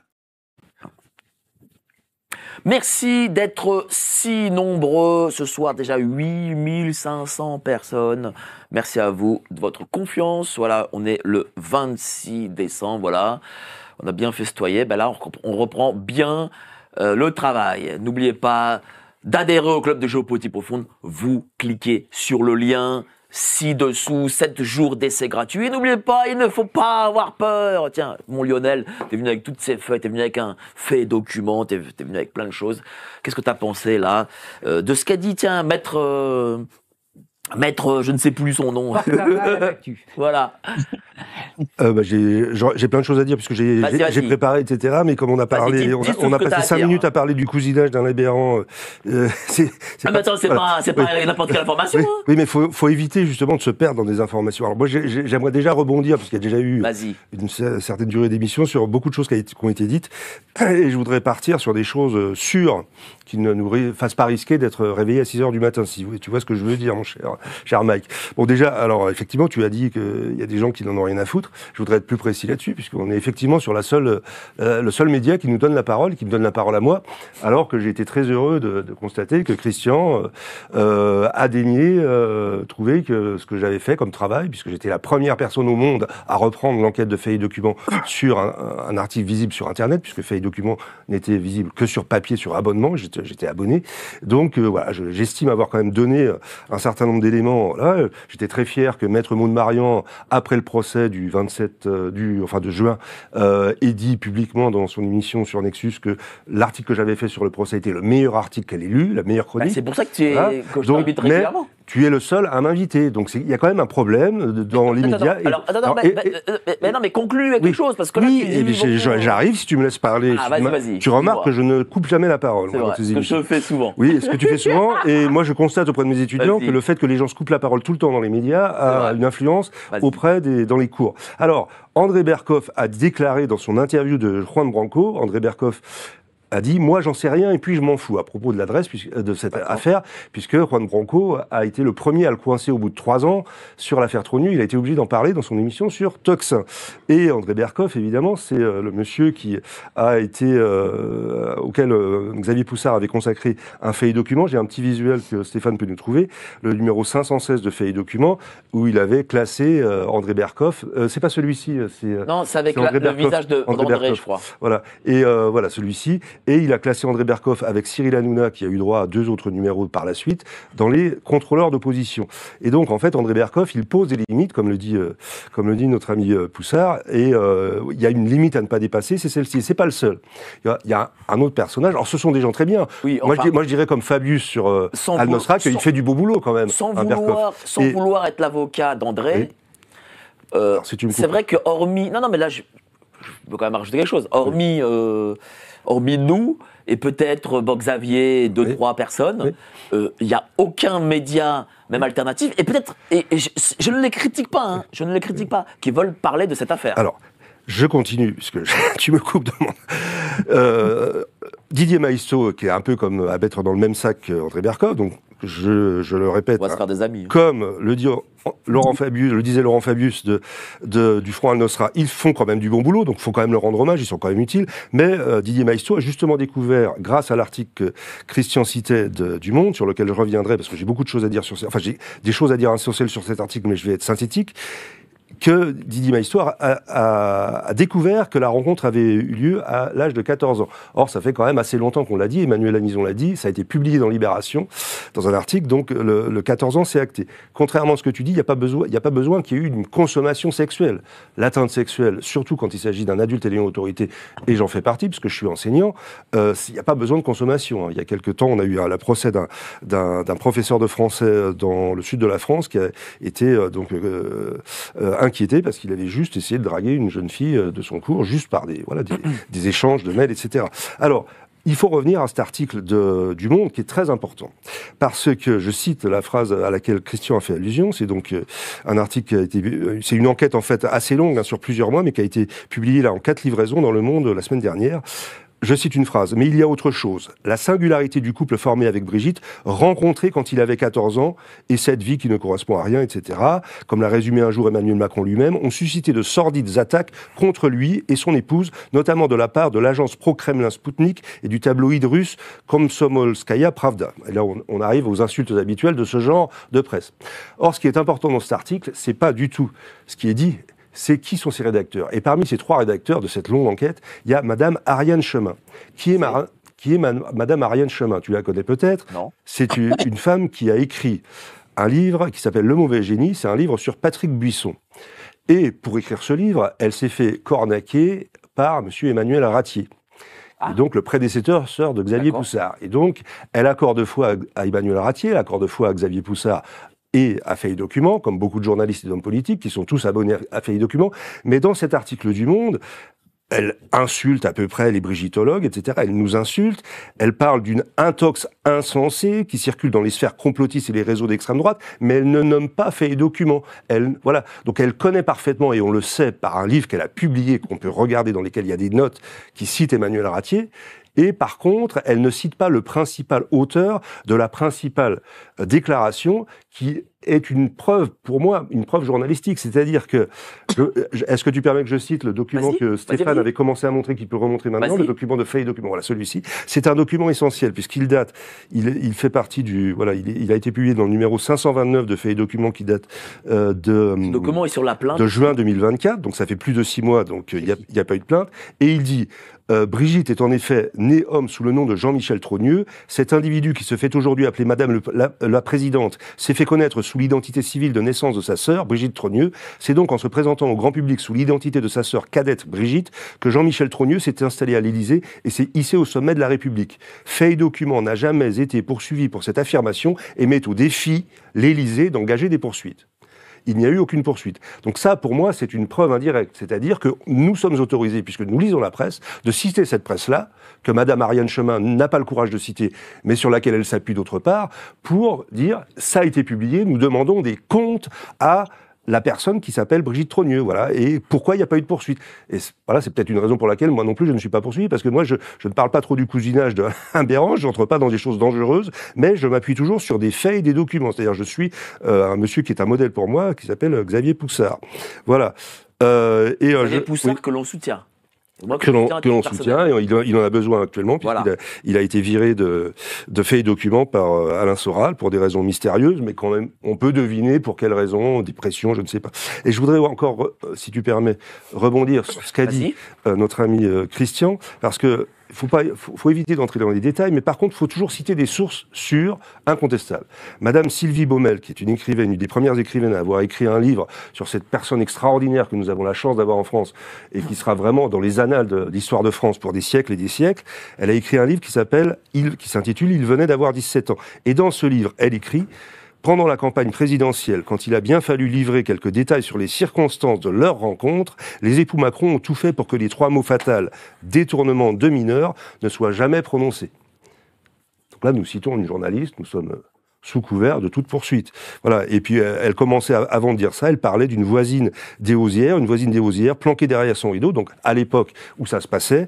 Merci d'être si nombreux ce soir, déjà 8500 personnes. Merci à vous de votre confiance. Voilà, on est le 26 décembre, voilà. On a bien festoyé. Ben là, on reprend bien le travail. N'oubliez pas d'adhérer au club de Géopolitique Profonde. Vous cliquez sur le lien ci-dessous, 7 jours d'essai gratuit. Et n'oubliez pas, il ne faut pas avoir peur. Tiens, mon Lionel, t'es venu avec toutes ces feuilles, t'es venu avec un fait document, t'es venu avec plein de choses. Qu'est-ce que t'as pensé là de ce qu'a dit, tiens, maître, je ne sais plus son nom. Voilà. J'ai plein de choses à dire puisque j'ai préparé, etc. Mais comme on a parlé, on a passé 5 minutes à parler du cousinage d'un libérant. Mais attends, c'est pas n'importe quelle information. Oui, mais faut éviter justement de se perdre dans des informations. Alors moi, j'aimerais déjà rebondir parce qu'il y a déjà eu une certaine durée d'émission sur beaucoup de choses qui ont été dites, et je voudrais partir sur des choses sûres qui ne nous fassent pas risquer d'être réveillés à 6h du matin. Si tu vois ce que je veux dire, mon cher Mike. Bon, déjà, alors effectivement, tu as dit qu'il y a des gens qui n'en ont rien à foutre. Je voudrais être plus précis là-dessus, puisqu'on est effectivement sur le seul média qui nous donne la parole, qui me donne la parole à moi, alors que j'ai été très heureux de constater que Christian a daigné trouver que ce que j'avais fait comme travail, puisque j'étais la première personne au monde à reprendre l'enquête de Faits et Documents sur un article visible sur Internet, puisque Faits et Documents n'était visible que sur papier, sur abonnement. J'étais abonné. Donc voilà, j'estime avoir quand même donné un certain nombre d'éléments. Là, j'étais très fier que Maître Maude-Marian, après le procès du 27 de juin, ait dit publiquement dans son émission sur Nexus que l'article que j'avais fait sur le procès était le meilleur article qu'elle ait lu, la meilleure chronique. C'est pour ça que je t'invite régulièrement. Tu es le seul à m'inviter. Donc il y a quand même un problème dans les médias. Mais conclue quelque chose, parce que là, j'arrive si tu me laisses parler. Vas-y. Tu remarques que je ne coupe jamais la parole. C'est vrai, ce que je fais souvent. Oui, ce que tu fais souvent. Et moi, je constate auprès de mes étudiants que le fait que les gens se coupent la parole tout le temps dans les médias a une influence dans les cours. Alors, André Berkoff a déclaré dans son interview de Juan Branco, André Berkoff a dit « Moi, j'en sais rien et puis je m'en fous » à propos de l'adresse de cette affaire, puisque Juan Branco a été le premier à le coincer au bout de 3 ans sur l'affaire Trogneux. Il a été obligé d'en parler dans son émission sur Tocsin. Et André Berkoff, évidemment, c'est le monsieur qui a été auquel Xavier Poussard avait consacré un fait et document. J'ai un petit visuel que Stéphane peut nous trouver, le numéro 516 de fait et document, où il avait classé André Berkoff. C'est pas celui-ci. Non, c'est avec le visage d'André, je crois. Voilà. Et voilà, celui-ci. Et il a classé André Berkoff avec Cyril Hanouna, qui a eu droit à 2 autres numéros par la suite, dans les contrôleurs d'opposition. Et donc, en fait, André Berkoff, il pose des limites, comme le dit notre ami Poussard, et il y a une limite à ne pas dépasser, c'est celle-ci. C'est pas le seul. Il y a un autre personnage. Alors, ce sont des gens très bien. Oui, enfin, moi, je dirais comme Fabius sur Al-Nosra, qu'il fait du beau boulot, quand même. Sans vouloir être l'avocat d'André, c'est vrai que hormis... Non, mais là, je peux quand même rajouter quelque chose. Hormis nous, et peut-être Xavier et 2-3 personnes, il n'y a aucun média, même alternatif, et peut-être, et je ne les critique pas, qui veulent parler de cette affaire. Alors, je continue, puisque tu me coupes de mon... Didier Maisto, qui est un peu comme à mettre dans le même sac qu'André Berkoff, donc je le répète, on va se faire des amis. Comme le disait Laurent Fabius du Front Al-Nosra, ils font quand même du bon boulot, donc il faut quand même leur rendre hommage, ils sont quand même utiles, mais Didier Maisto a justement découvert, grâce à l'article que Christian citait du Monde, sur lequel je reviendrai, parce que j'ai beaucoup de choses à dire j'ai des choses à dire essentielles sur cet article, mais je vais être synthétique, que Didier Maisto a découvert que la rencontre avait eu lieu à l'âge de 14 ans. Or, ça fait quand même assez longtemps qu'on l'a dit, Emmanuel Lamison l'a dit, ça a été publié dans Libération, dans un article, donc le 14 ans, c'est acté. Contrairement à ce que tu dis, il n'y a pas besoin qu'il y ait eu une consommation sexuelle. L'atteinte sexuelle, surtout quand il s'agit d'un adulte ayant autorité, et j'en fais partie, parce que je suis enseignant, il n'y a pas besoin de consommation. Il y a quelque temps, on a eu la procès d'un professeur de français dans le sud de la France, qui a été inquiété parce qu'il avait juste essayé de draguer une jeune fille de son cours, juste par des échanges de mails, etc. Alors, il faut revenir à cet article du Monde qui est très important. Parce que, je cite la phrase à laquelle Christian a fait allusion, c'est donc un article qui a été... C'est une enquête en fait assez longue, sur plusieurs mois, mais qui a été publiée là en 4 livraisons dans Le Monde la semaine dernière. Je cite une phrase, mais il y a autre chose. La singularité du couple formé avec Brigitte, rencontré quand il avait 14 ans, et cette vie qui ne correspond à rien, etc., comme l'a résumé un jour Emmanuel Macron lui-même, ont suscité de sordides attaques contre lui et son épouse, notamment de la part de l'agence pro-Kremlin Sputnik et du tabloïd russe Komsomolskaya Pravda. Et là, on arrive aux insultes habituelles de ce genre de presse. Or, ce qui est important dans cet article, c'est pas du tout ce qui est dit, c'est qui sont ces rédacteurs. Et parmi ces 3 rédacteurs de cette longue enquête, il y a Madame Ariane Chemin. Qui est Madame Ariane Chemin? Tu la connais peut-être? Non. C'est une femme qui a écrit un livre qui s'appelle Le Mauvais Génie. C'est un livre sur Patrick Buisson. Et pour écrire ce livre, elle s'est fait cornaquer par Monsieur Emmanuel Aratier. Et donc le prédécesseur de Xavier Poussard. Et donc, elle accorde foi à Emmanuel Aratier, elle accorde foi à Xavier Poussard et à Fait et Document, comme beaucoup de journalistes et d'hommes politiques qui sont tous abonnés à Fait et Document. Mais dans cet article du Monde, elle insulte à peu près les brigittologues, etc. Elle nous insulte. Elle parle d'une intox insensée qui circule dans les sphères complotistes et les réseaux d'extrême droite, mais elle ne nomme pas Fait et Document. Voilà. Donc elle connaît parfaitement, et on le sait par un livre qu'elle a publié, qu'on peut regarder, dans lesquels il y a des notes qui citent Emmanuel Aratier. Et par contre, elle ne cite pas le principal auteur de la principale déclaration, qui est une preuve, pour moi, une preuve journalistique. C'est-à-dire que, est-ce que tu permets que je cite le document que Stéphane avait commencé à montrer, qu'il peut remontrer maintenant, le document de Fait et Document. Voilà, celui-ci. C'est un document essentiel, puisqu'il date, il fait partie il a été publié dans le numéro 529 de Fait et Document, qui date Ce document est sur la plainte de juin 2024, donc ça fait plus de 6 mois, donc il n'y a pas eu de plainte. Et il dit... Brigitte est en effet née homme sous le nom de Jean-Michel Trogneux. Cet individu qui se fait aujourd'hui appeler Madame la Présidente s'est fait connaître sous l'identité civile de naissance de sa sœur, Brigitte Trogneux. C'est donc en se présentant au grand public sous l'identité de sa sœur cadette Brigitte que Jean-Michel Trogneux s'est installé à l'Élysée et s'est hissé au sommet de la République. Fait et Document n'a jamais été poursuivi pour cette affirmation et met au défi l'Élysée d'engager des poursuites. Il n'y a eu aucune poursuite. Donc ça, pour moi, c'est une preuve indirecte. C'est-à-dire que nous sommes autorisés, puisque nous lisons la presse, de citer cette presse-là, que Madame Ariane Chemin n'a pas le courage de citer, mais sur laquelle elle s'appuie d'autre part, pour dire « ça a été publié, nous demandons des comptes à la personne qui s'appelle Brigitte Trogneux, voilà, et pourquoi il n'y a pas eu de poursuite. Et voilà, c'est peut-être une raison pour laquelle moi non plus je ne suis pas poursuivi, parce que moi je ne parle pas trop du cousinage d'un Bérange, je n'entre pas dans des choses dangereuses, mais je m'appuie toujours sur des faits et des documents. C'est-à-dire je suis un monsieur qui est un modèle pour moi, qui s'appelle Xavier Poussard. Voilà. Xavier Poussard, oui. Que l'on soutient. Moi, que l'on soutient, et il en a besoin actuellement, puisqu'il voilà. il a été viré de faits et documents par Alain Soral, pour des raisons mystérieuses, mais quand même, on peut deviner pour quelles raisons, des pressions, je ne sais pas. Et je voudrais encore, si tu permets, rebondir sur ce qu'a dit notre ami Christian, parce que faut éviter d'entrer dans les détails, mais par contre, il faut toujours citer des sources sûres, incontestables. Madame Sylvie Baumel, qui est une écrivaine, une des premières écrivaines à avoir écrit un livre sur cette personne extraordinaire que nous avons la chance d'avoir en France, et qui sera vraiment dans les annales de l'histoire de France pour des siècles et des siècles, elle a écrit un livre qui s'intitule « Il venait d'avoir 17 ans ». Et dans ce livre, elle écrit: pendant la campagne présidentielle, quand il a bien fallu livrer quelques détails sur les circonstances de leur rencontre, les époux Macron ont tout fait pour que les 3 mots fatals « détournement de mineurs » ne soient jamais prononcés. Donc là, nous citons une journaliste, nous sommes sous couvert de toute poursuite. Voilà. Et puis, elle commençait, avant de dire ça, elle parlait d'une voisine des Osières, planquée derrière son rideau, donc à l'époque où ça se passait,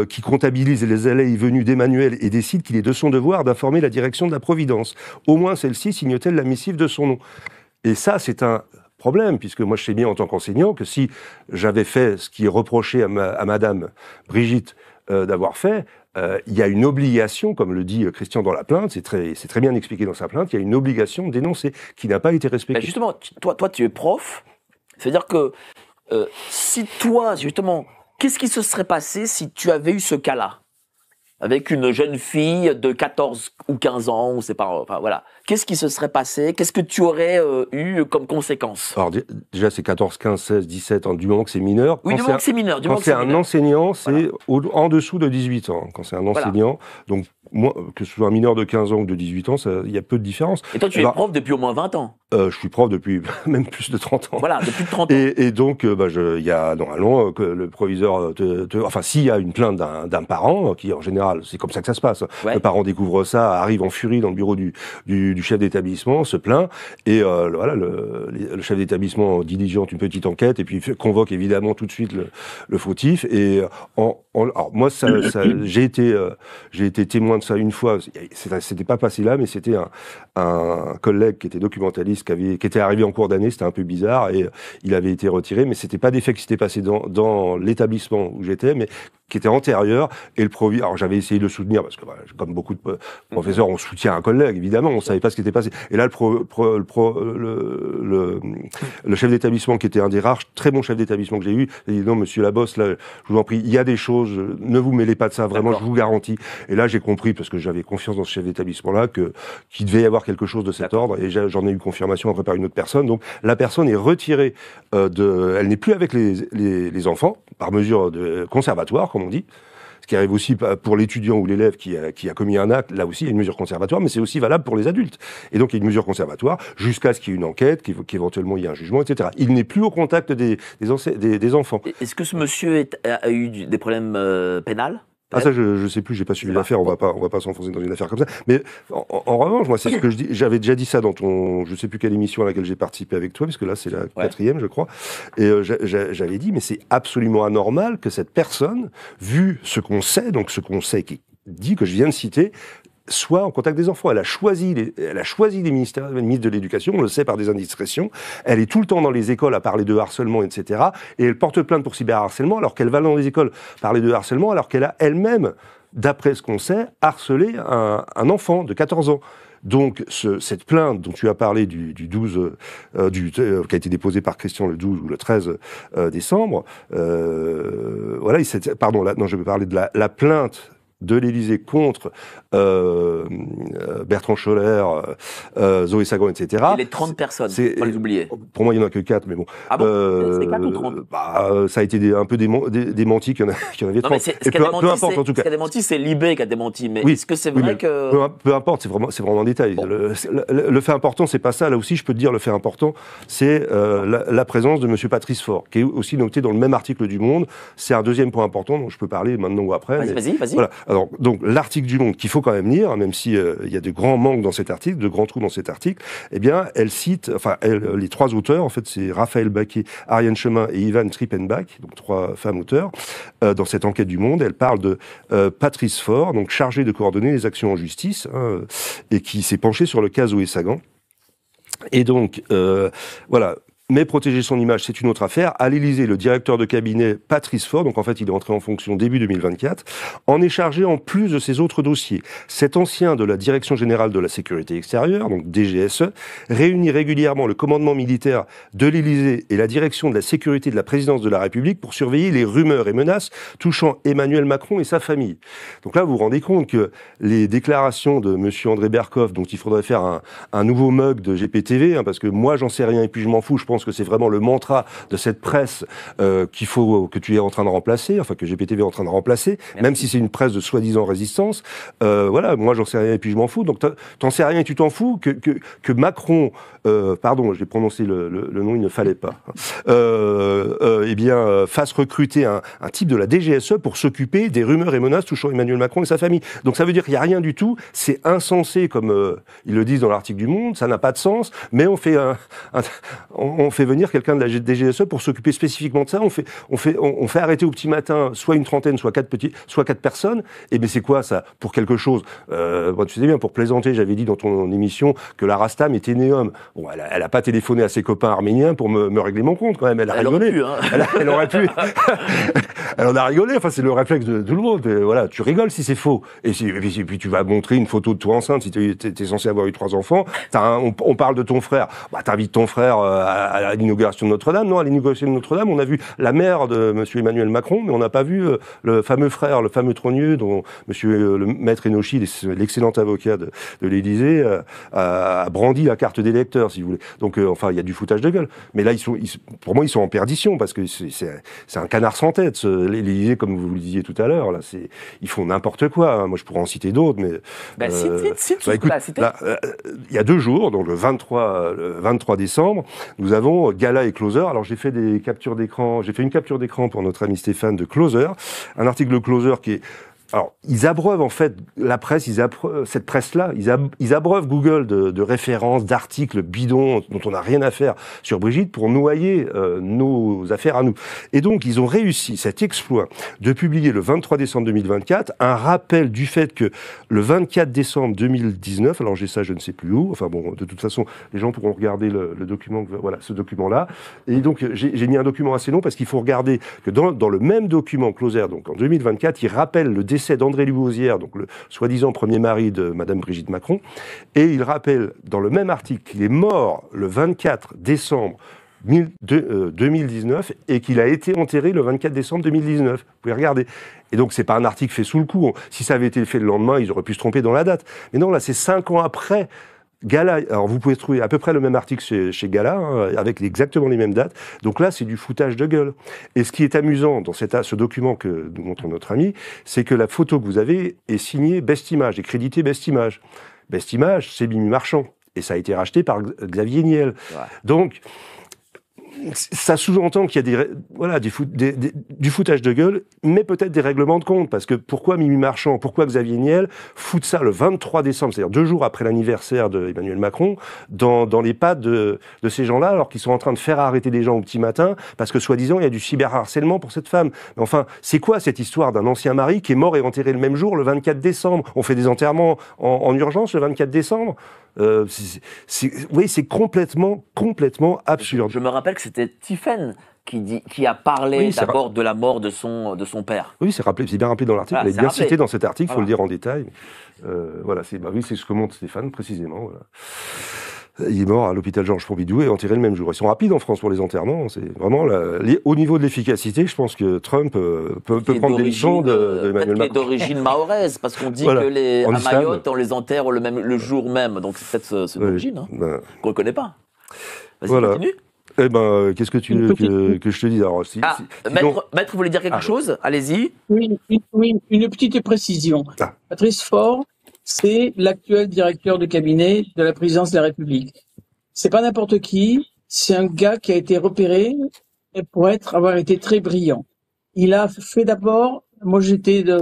qui comptabilise les allées et venues d'Emmanuel et décide qu'il est de son devoir d'informer la direction de la Providence. Au moins, celle-ci signe-t-elle la missive de son nom. Et ça, c'est un problème, puisque moi, je sais bien en tant qu'enseignant que si j'avais fait ce qui est reproché à Madame Brigitte d'avoir fait, il y a une obligation, comme le dit Christian dans la plainte, c'est très bien expliqué dans sa plainte, il y a une obligation de dénoncer qui n'a pas été respectée. Ben justement, toi, tu es prof, c'est-à-dire que si toi, justement, qu'est-ce qui se serait passé si tu avais eu ce cas-là avec une jeune fille de 14 ou 15 ans, on sait pas, enfin voilà. Qu'est-ce qui se serait passé? Qu'est-ce que tu aurais eu comme conséquence? Alors déjà, c'est 14, 15, 16, 17 ans, du moment que c'est mineur. Oui, du moment que c'est mineur. Quand c'est un enseignant, c'est en dessous de 18 ans. Quand c'est un enseignant, donc moi, que ce soit un mineur de 15 ans ou de 18 ans, il y a peu de différence. Et toi, tu es prof depuis au moins 20 ans? Je suis prof depuis même plus de 30 ans. Voilà, depuis 30 ans. Et donc, il y a normalement que le proviseur enfin, s'il y a une plainte d'un parent, qui en général, c'est comme ça que ça se passe. Ouais. Le parent découvre ça, arrive en furie dans le bureau du chef d'établissement, se plaint, et voilà, le chef d'établissement diligente une petite enquête, et puis convoque évidemment tout de suite le fautif. Et alors moi, j'ai été témoin de ça une fois. C'était pas passé là, mais c'était un collègue qui était documentaliste, qui était arrivé en cours d'année. C'était un peu bizarre, et il avait été retiré, mais c'était pas des faits qui s'étaient passés dans l'établissement où j'étais, mais qui était antérieur. Et alors j'avais essayé de le soutenir, parce que voilà, comme beaucoup de professeurs, on soutient un collègue, évidemment, on savait pas ce qui était passé. Et là, le chef d'établissement, qui était un des rares très bons chefs d'établissement que j'ai eu, il dit: non, monsieur Labosse, là, je vous en prie, il y a des choses, ne vous mêlez pas de ça, vraiment, je vous garantis. Et là, j'ai compris, parce que j'avais confiance dans ce chef d'établissement-là, qu'il devait y avoir quelque chose de cet ordre, et j'en ai eu confirmation après par une autre personne. Donc, la personne est retirée elle n'est plus avec les enfants, par mesure de conservatoire, comme on dit. Ce qui arrive aussi pour l'étudiant ou l'élève qui a commis un acte, là aussi il y a une mesure conservatoire, mais c'est aussi valable pour les adultes. Et donc il y a une mesure conservatoire jusqu'à ce qu'il y ait une enquête, qu'éventuellement il y ait un jugement, etc. Il n'est plus au contact des enfants. Est-ce que ce monsieur a eu des problèmes pénals ? Ah, ça, je sais plus, j'ai pas suivi l'affaire, on va pas s'enfoncer dans une affaire comme ça. Mais en revanche, moi, c'est ce que je dis, j'avais déjà dit ça dans je sais plus quelle émission à laquelle j'ai participé avec toi, parce que là, c'est la 4e, je crois. Et j'avais dit, mais c'est absolument anormal que cette personne, vu ce qu'on sait, donc ce qu'on sait qui dit que je viens de citer, soit en contact des enfants. Elle a choisi les ministres de l'Éducation, on le sait par des indiscrétions. Elle est tout le temps dans les écoles à parler de harcèlement, etc. Et elle porte plainte pour cyberharcèlement, alors qu'elle va dans les écoles parler de harcèlement, alors qu'elle a elle-même, d'après ce qu'on sait, harcelé un enfant de 14 ans. Donc, cette plainte dont tu as parlé du 12, qui a été déposée par Christian le 12 ou le 13 décembre, voilà, pardon, là, non, je vais parler de la plainte de l'Élysée contre Bertrand Scholler, Zoé Sagan, etc. Et les 30 personnes, pas les oublier. Pour moi, il n'y en a que 4, mais bon. Ah bon, c'est 4 ou 30 ça a été un peu démenti qu'il y en avait 30. Non, mais peu importe, en tout cas. Ce qui a démenti, c'est Libé qui a démenti. Mais est-ce que c'est vrai que... Peu importe, c'est vraiment en détail. Bon. Le fait important, c'est pas ça. Là aussi, je peux te dire, le fait important, c'est la présence de M. Patrice Faure, qui est aussi noté dans le même article du Monde. C'est un deuxième point important dont je peux parler maintenant ou après. Vas-y. Voilà. Alors, donc, l'article du Monde qu'il faut quand même lire, hein, même si il y a de grands manques dans cet article, de grands trous dans cet article, eh bien, elle cite, les trois auteurs, en fait, c'est Raphaël Baquet, Ariane Chemin et Ivan Trippenbach, donc 3 femmes auteurs, dans cette enquête du Monde. Elle parle de Patrice Faure, donc chargé de coordonner les actions en justice, hein, et qui s'est penché sur le cas Zoé Sagan. Et donc, voilà. Mais protéger son image, c'est une autre affaire. À l'Élysée, le directeur de cabinet Patrice Faure, donc en fait il est entré en fonction début 2024, en est chargé en plus de ses autres dossiers. Cet ancien de la Direction Générale de la Sécurité Extérieure, donc DGSE, réunit régulièrement le commandement militaire de l'Élysée et la direction de la sécurité de la présidence de la République pour surveiller les rumeurs et menaces touchant Emmanuel Macron et sa famille. Donc là, vous vous rendez compte que les déclarations de monsieur André Berkoff, dont il faudrait faire un nouveau mug de GPTV, hein, parce que moi j'en sais rien et puis je m'en fous, je pense que c'est vraiment le mantra de cette presse qu'il faut, que tu es en train de remplacer, enfin que GPTV est en train de remplacer, même si c'est une presse de soi-disant résistance. Voilà, moi j'en sais rien et puis je m'en fous. Donc t'en sais rien et tu t'en fous que Macron, pardon, j'ai prononcé le nom, il ne fallait pas, eh bien fasse recruter un type de la DGSE pour s'occuper des rumeurs et menaces touchant Emmanuel Macron et sa famille. Donc ça veut dire qu'il n'y a rien du tout, c'est insensé comme ils le disent dans l'article du Monde, ça n'a pas de sens, mais on fait on fait venir quelqu'un de la DGSE pour s'occuper spécifiquement de ça. On fait arrêter au petit matin soit une trentaine, soit 4 personnes. Et mais c'est quoi ça pour quelque chose bon, tu sais bien, pour plaisanter, j'avais dit dans ton émission que la Rastam était néum. Bon, elle a pas téléphoné à ses copains arméniens pour me régler mon compte quand même. Elle a rigolé. Aurait pu, hein. Elle aurait pu. Elle en a rigolé. Enfin, c'est le réflexe de tout le monde. Et voilà, tu rigoles si c'est faux. Et puis tu vas montrer une photo de toi enceinte si t'es censé avoir eu 3 enfants. On parle de ton frère. Bah, t'invites ton frère à l'inauguration de Notre-Dame. Non, à l'inauguration de Notre-Dame, on a vu la mère de monsieur Emmanuel Macron, mais on n'a pas vu le fameux frère, le fameux trogneux dont monsieur le maître Enochi, l'excellent avocat de l'Élysée, a brandi la carte d'électeur, si vous voulez. Donc, enfin, il y a du foutage de gueule. Mais là, pour moi, ils sont en perdition parce que c'est un canard sans tête. L'Élysée, comme vous le disiez tout à l'heure, là, ils font n'importe quoi. Hein. Moi, je pourrais en citer d'autres, mais écoute, il y a 2 jours, donc le 23 décembre, nous avons Gala et Closer. Alors j'ai fait des captures d'écran, j'ai fait une capture d'écran pour notre ami Stéphane de Closer, un article de Closer qui est... Alors, ils abreuvent en fait la presse, cette presse-là, ils abreuvent Google de références, d'articles bidons dont on n'a rien à faire sur Brigitte pour noyer nos affaires à nous. Et donc, ils ont réussi cet exploit de publier le 23 décembre 2024 un rappel du fait que le 24 décembre 2019, alors j'ai ça, je ne sais plus où, enfin bon, de toute façon, les gens pourront regarder le document, voilà, ce document-là. Et donc, j'ai mis un document assez long parce qu'il faut regarder que dans le même document Closer, donc en 2024, il rappelle le décès d'André Lubauzière, donc le soi-disant premier mari de Madame Brigitte Macron, et il rappelle dans le même article qu'il est mort le 24 décembre 2019 et qu'il a été enterré le 24 décembre 2019. Vous pouvez regarder. Et donc, c'est pas un article fait sous le coup. Si ça avait été fait le lendemain, ils auraient pu se tromper dans la date. Mais non, là, c'est 5 ans après. Gala, alors vous pouvez trouver à peu près le même article chez Gala, hein, avec exactement les mêmes dates. Donc là, c'est du foutage de gueule. Et ce qui est amusant dans ce document que nous montre notre ami, c'est que la photo que vous avez est signée Best Image, est créditée Best Image. Best Image, c'est Mimi Marchand. Et ça a été racheté par Xavier Niel. Ouais. Donc, ça sous-entend qu'il y a du foutage de gueule, mais peut-être des règlements de compte. Parce que pourquoi Mimi Marchand, pourquoi Xavier Niel foutent ça le 23 décembre, c'est-à-dire 2 jours après l'anniversaire d'Emmanuel Macron, dans les pattes de ces gens-là, alors qu'ils sont en train de faire arrêter des gens au petit matin, parce que soi-disant, il y a du cyberharcèlement pour cette femme. Mais enfin, c'est quoi cette histoire d'un ancien mari qui est mort et enterré le même jour, le 24 décembre? On fait des enterrements en urgence le 24 décembre? Oui, c'est complètement absurde. Je me rappelle que c'était Tiphaine qui a parlé d'abord de la mort de son père. Oui, c'est bien rappelé dans l'article. Elle est bien citée dans cet article, il faut le dire en détail. Voilà, c'est ce que montre Stéphane précisément. Voilà. Il est mort à l'hôpital Georges Pompidou et enterré le même jour. Ils sont rapides en France pour les enterrements. C'est vraiment au niveau de l'efficacité, je pense que Trump peut prendre des leçons d'Emmanuel Macron. D'origine mahoraise, parce qu'on dit que à Mayotte, on les enterre le jour même. Donc c'est peut-être cette origine qu'on ne connaît pas. Vas-y, continue. Eh ben, qu'est-ce que tu veux que je te dise? Alors, Maître, vous voulez dire quelque chose? Allez-y. Oui, une petite précision. Patrice Faure, c'est l'actuel directeur de cabinet de la présidence de la République. C'est pas n'importe qui, c'est un gars qui a été repéré pour avoir été très brillant. Il a fait d'abord moi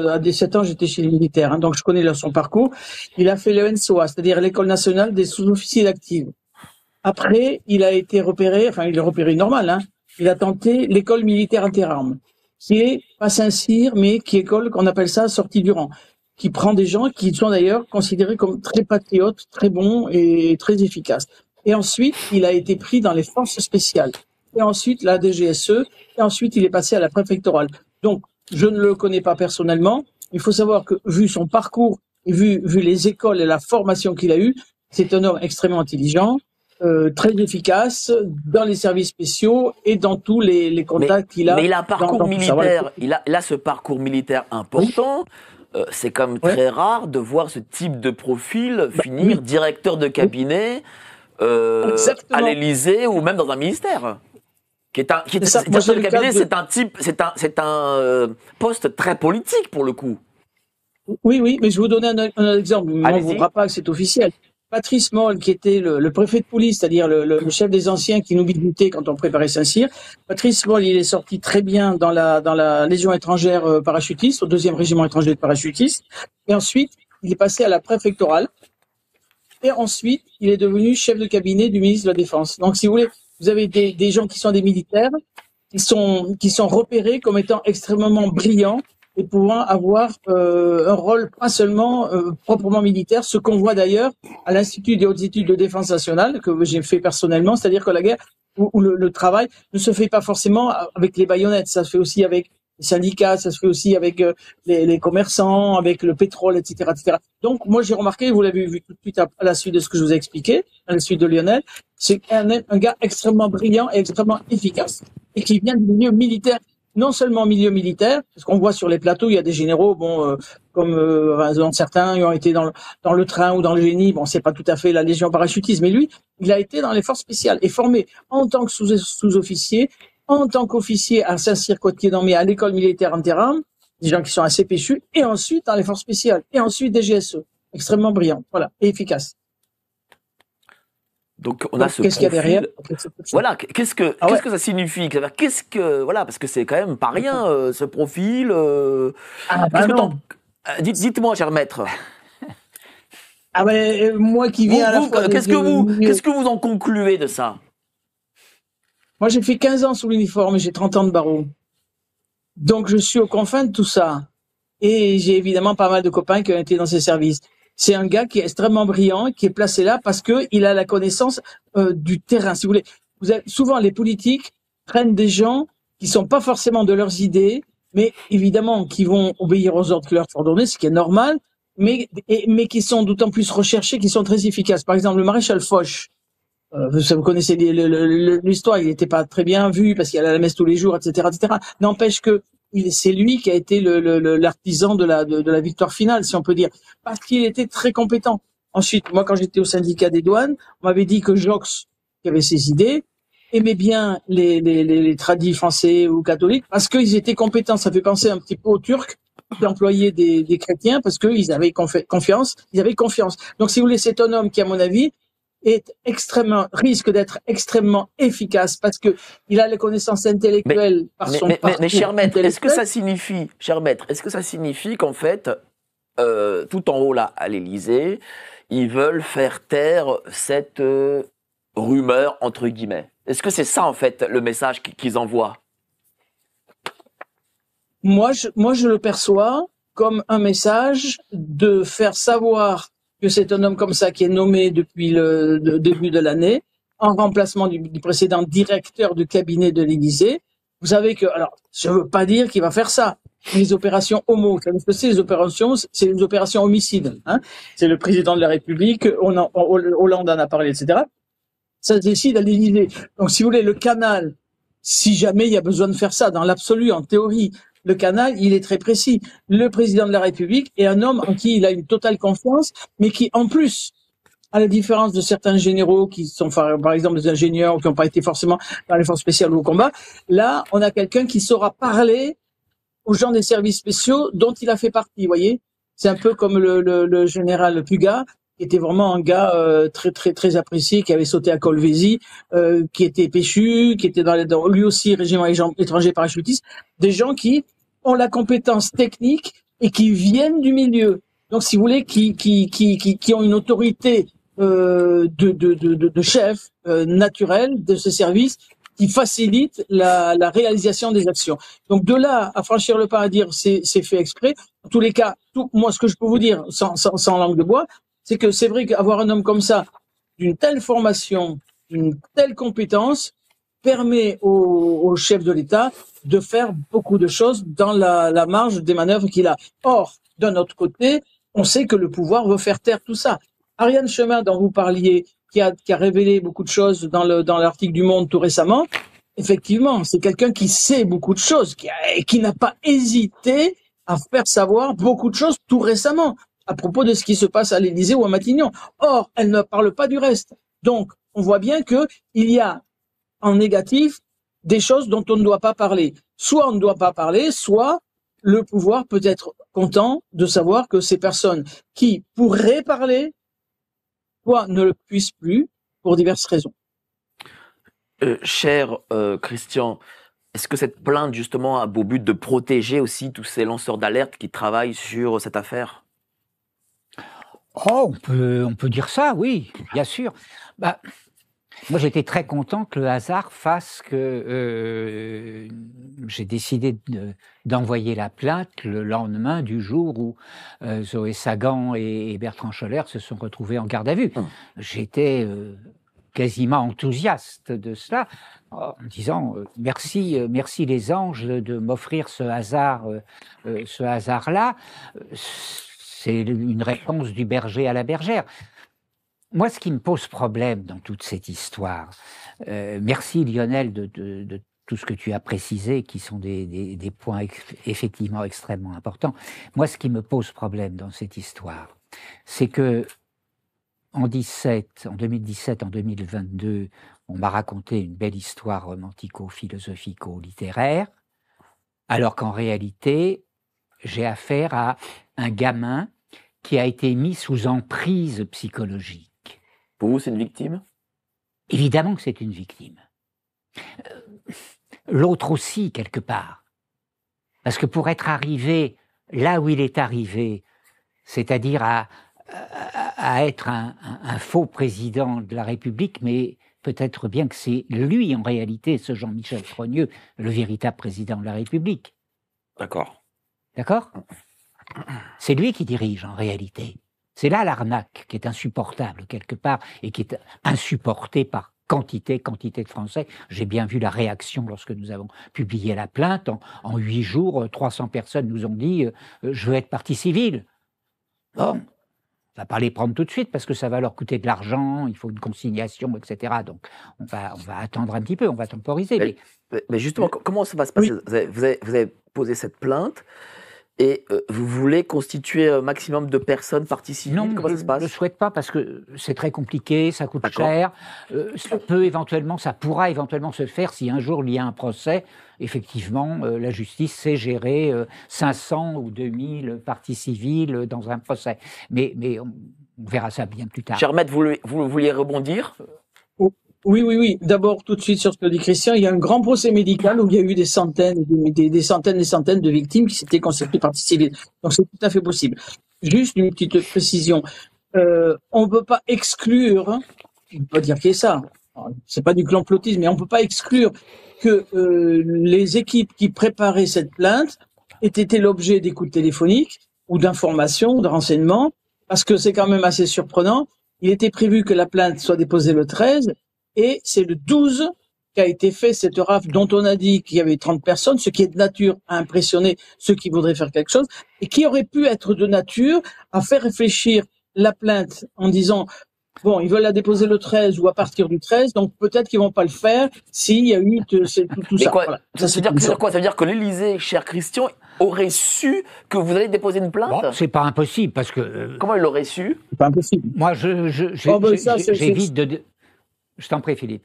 à 17 ans, j'étais chez les militaires, hein, donc je connais son parcours. Il a fait le NSOA, c'est-à-dire l'École nationale des sous-officiers d'active. Après, il a été repéré, enfin il est repéré normal, hein. Il a tenté l'école militaire interarmes, qui est pas Saint-Cyr, mais qui est école qu'on appelle ça sortie du rang, qui prend des gens qui sont d'ailleurs considérés comme très patriotes, très bons et très efficaces. Et ensuite, il a été pris dans les forces spéciales. Et ensuite, la DGSE. Et ensuite, il est passé à la préfectorale. Donc, je ne le connais pas personnellement. Il faut savoir que, vu son parcours et vu les écoles et la formation qu'il a eue, c'est un homme extrêmement intelligent, très efficace dans les services spéciaux et dans tous les contacts qu'il a. Mais il a un parcours militaire. Il a ce parcours militaire important. C'est quand même très rare de voir ce type de profil finir directeur de cabinet à l'Élysée ou même dans un ministère. Directeur de cabinet, c'est un poste très politique pour le coup. Oui, mais je vais vous donner un exemple. On ne vous dira pas que c'est officiel. Patrice Moll, qui était le préfet de police, c'est-à-dire le chef des anciens qui nous visitait quand on préparait Saint-Cyr. Patrice Moll, il est sorti très bien dans la Légion étrangère parachutiste, au 2e régiment étranger de parachutistes. Et ensuite, il est passé à la préfectorale. Et ensuite, il est devenu chef de cabinet du ministre de la Défense. Donc, si vous voulez, vous avez des gens qui sont des militaires, qui sont repérés comme étant extrêmement brillants et pouvant avoir un rôle pas seulement proprement militaire, ce qu'on voit d'ailleurs à l'Institut des hautes études de défense nationale, que j'ai fait personnellement, c'est-à-dire que la guerre ou le travail ne se fait pas forcément avec les baïonnettes, ça se fait aussi avec les syndicats, ça se fait aussi avec les commerçants, avec le pétrole, etc., etc. Donc, moi, j'ai remarqué, vous l'avez vu tout de suite à la suite de ce que je vous ai expliqué, à la suite de Lionel, c'est un gars extrêmement brillant et extrêmement efficace et qui vient du milieu militaire. Non seulement milieu militaire, parce qu'on voit sur les plateaux, il y a des généraux, comme certains ils ont été dans le train ou dans le génie, bon, c'est pas tout à fait la Légion parachutiste, mais lui, il a été dans les forces spéciales et formé en tant que sous-officier, en tant qu'officier à Saint-Cyr-Côte-Pied-d'En-Mai à l'école militaire interarmes, des gens qui sont assez péchus, et ensuite dans les forces spéciales, et ensuite des GSE, extrêmement brillant, voilà, et efficace. Donc on a ce qu'est-ce qu'il y a derrière? Voilà, qu'est-ce que ça signifie? Voilà, parce que c'est quand même pas rien ce profil. Dites-moi, cher maître. Ah ben moi qui viens à la fois. Qu'est-ce que vous en concluez de ça? Moi j'ai fait 15 ans sous l'uniforme et j'ai 30 ans de barreau. Donc je suis aux confins de tout ça. Et j'ai évidemment pas mal de copains qui ont été dans ces services. C'est un gars qui est extrêmement brillant, qui est placé là parce que il a la connaissance du terrain. Si vous voulez, souvent les politiques prennent des gens qui sont pas forcément de leurs idées, mais évidemment qui vont obéir aux ordres que leur sont donnés, ce qui est normal, mais qui sont d'autant plus recherchés, qui sont très efficaces. Par exemple, le maréchal Foch. Vous connaissez l'histoire, il n'était pas très bien vu parce qu'il allait à la messe tous les jours, etc., etc. N'empêche que c'est lui qui a été l'artisan de la victoire finale, si on peut dire, parce qu'il était très compétent. Ensuite, moi, quand j'étais au syndicat des douanes, on m'avait dit que Jox, qui avait ses idées, aimait bien les tradis français ou catholiques parce qu'ils étaient compétents. Ça fait penser un petit peu aux Turcs qui employaient des chrétiens parce qu'ils avaient confiance. Ils avaient confiance. Donc, si vous voulez, c'est un homme qui, à mon avis, risque d'être extrêmement efficace parce que il a les connaissances intellectuelles par son parcours. Mais cher maître, est-ce que ça signifie qu'en fait, tout en haut là, à l'Élysée, ils veulent faire taire cette rumeur entre guillemets? Est-ce que c'est ça en fait le message qu'ils envoient? Moi, je le perçois comme un message de faire savoir que c'est un homme comme ça qui est nommé depuis le début de l'année, en remplacement du précédent directeur de cabinet de l'Élysée. Vous savez que, alors, je veux pas dire qu'il va faire ça. Les opérations homo, vous savez ce que c'est, c'est les opérations homicides, hein. C'est le président de la République, Hollande en a parlé, etc. Ça se décide à l'Élysée. Donc, si vous voulez, le canal, si jamais il y a besoin de faire ça, dans l'absolu, en théorie, le canal, il est très précis. Le président de la République est un homme en qui il a une totale confiance, mais qui, en plus, à la différence de certains généraux qui sont, par exemple, des ingénieurs qui n'ont pas été forcément dans les forces spéciales ou au combat, là, on a quelqu'un qui saura parler aux gens des services spéciaux dont il a fait partie, vous voyez. C'est un peu comme le général Puga, qui était vraiment un gars très très très apprécié, qui avait sauté à Colvézi, qui était péchu, qui était dans lui aussi régiment étranger parachutiste, des gens qui ont la compétence technique et qui viennent du milieu. Donc, si vous voulez, qui ont une autorité de chef naturel de ce service qui facilite la réalisation des actions. Donc, de là à franchir le pas à dire c'est fait exprès, en tous les cas, moi, ce que je peux vous dire sans langue de bois, c'est que c'est vrai qu'avoir un homme comme ça, d'une telle formation, d'une telle compétence, permet au chef de l'État de faire beaucoup de choses dans la marge des manœuvres qu'il a. Or, d'un autre côté, on sait que le pouvoir veut faire taire tout ça. Ariane Chemin, dont vous parliez, qui a révélé beaucoup de choses dans l'article du Monde tout récemment, effectivement, c'est quelqu'un qui sait beaucoup de choses, qui n'a pas hésité à faire savoir beaucoup de choses tout récemment, à propos de ce qui se passe à l'Élysée ou à Matignon. Or, elle ne parle pas du reste. Donc, on voit bien qu'il y a en négatif des choses dont on ne doit pas parler. Soit on ne doit pas parler, soit le pouvoir peut être content de savoir que ces personnes qui pourraient parler, soit ne le puissent plus pour diverses raisons. Cher Christian, est-ce que cette plainte justement a pour but de protéger aussi tous ces lanceurs d'alerte qui travaillent sur cette affaire? Oh, on peut dire ça, oui, bien sûr. Moi, j'étais très content que le hasard fasse que j'ai décidé d'envoyer la plainte le lendemain du jour où Zoé Sagan et Bertrand Scholler se sont retrouvés en garde à vue. J'étais quasiment enthousiaste de cela, en disant merci les anges de m'offrir ce hasard-là. C'est une réponse du berger à la bergère. Moi, ce qui me pose problème dans toute cette histoire, merci Lionel de tout ce que tu as précisé, qui sont des points effectivement extrêmement importants. Moi, ce qui me pose problème dans cette histoire, c'est que en 2017, en 2022, on m'a raconté une belle histoire romantico-philosophico-littéraire, alors qu'en réalité, j'ai affaire à un gamin qui a été mis sous emprise psychologique. Pour vous, c'est une victime? Évidemment que c'est une victime. L'autre aussi, quelque part. Parce que pour être arrivé là où il est arrivé, c'est-à-dire à être un faux président de la République, mais peut-être bien que c'est lui, en réalité, ce Jean-Michel Trogneux, le véritable président de la République. D'accord. D'accord? C'est lui qui dirige, en réalité. C'est là l'arnaque qui est insupportable, quelque part, et qui est insupportée par quantité de Français. J'ai bien vu la réaction lorsque nous avons publié la plainte. En 8 jours, 300 personnes nous ont dit « je veux être partie civile ». Bon, on ne va pas les prendre tout de suite parce que ça va leur coûter de l'argent, il faut une consignation, etc. Donc, on va attendre un petit peu, on va temporiser. Mais justement, comment ça va se passer? Oui. Vous avez posé cette plainte et vous voulez constituer un maximum de personnes parties civiles? Non, comment ça se passe? Je ne le souhaite pas parce que c'est très compliqué, ça coûte cher. Ça pourra éventuellement se faire si un jour il y a un procès. Effectivement, la justice sait gérer 500 ou 2000 parties civiles dans un procès. Mais on verra ça bien plus tard. Cher maître, vous vouliez rebondir? Oui. D'abord, tout de suite sur ce que dit Christian, il y a un grand procès médical où il y a eu des centaines de victimes qui s'étaient constituées partie civile. Donc c'est tout à fait possible. Juste une petite précision. On ne peut pas exclure, on ne peut pas dire qu'il y ait ça, c'est pas du complotisme, mais on ne peut pas exclure que les équipes qui préparaient cette plainte aient été l'objet d'écoutes téléphoniques ou d'informations, de renseignements, parce que c'est quand même assez surprenant. Il était prévu que la plainte soit déposée le 13, et c'est le 12 qu'a été fait cette rafle dont on a dit qu'il y avait 30 personnes, ce qui est de nature à impressionner ceux qui voudraient faire quelque chose, et qui aurait pu être de nature à faire réfléchir la plainte en disant bon, ils veulent la déposer le 13 ou à partir du 13, donc peut-être qu'ils vont pas le faire s'il y a eu tout ça. Quoi, voilà. Ça veut dire quoi? Ça veut dire que l'Élysée, cher Christian, aurait su que vous allez déposer une plainte? Bon, c'est pas impossible parce que. Comment il l'aurait su? C'est pas impossible. Moi, j'évite de. Je t'en prie, Philippe.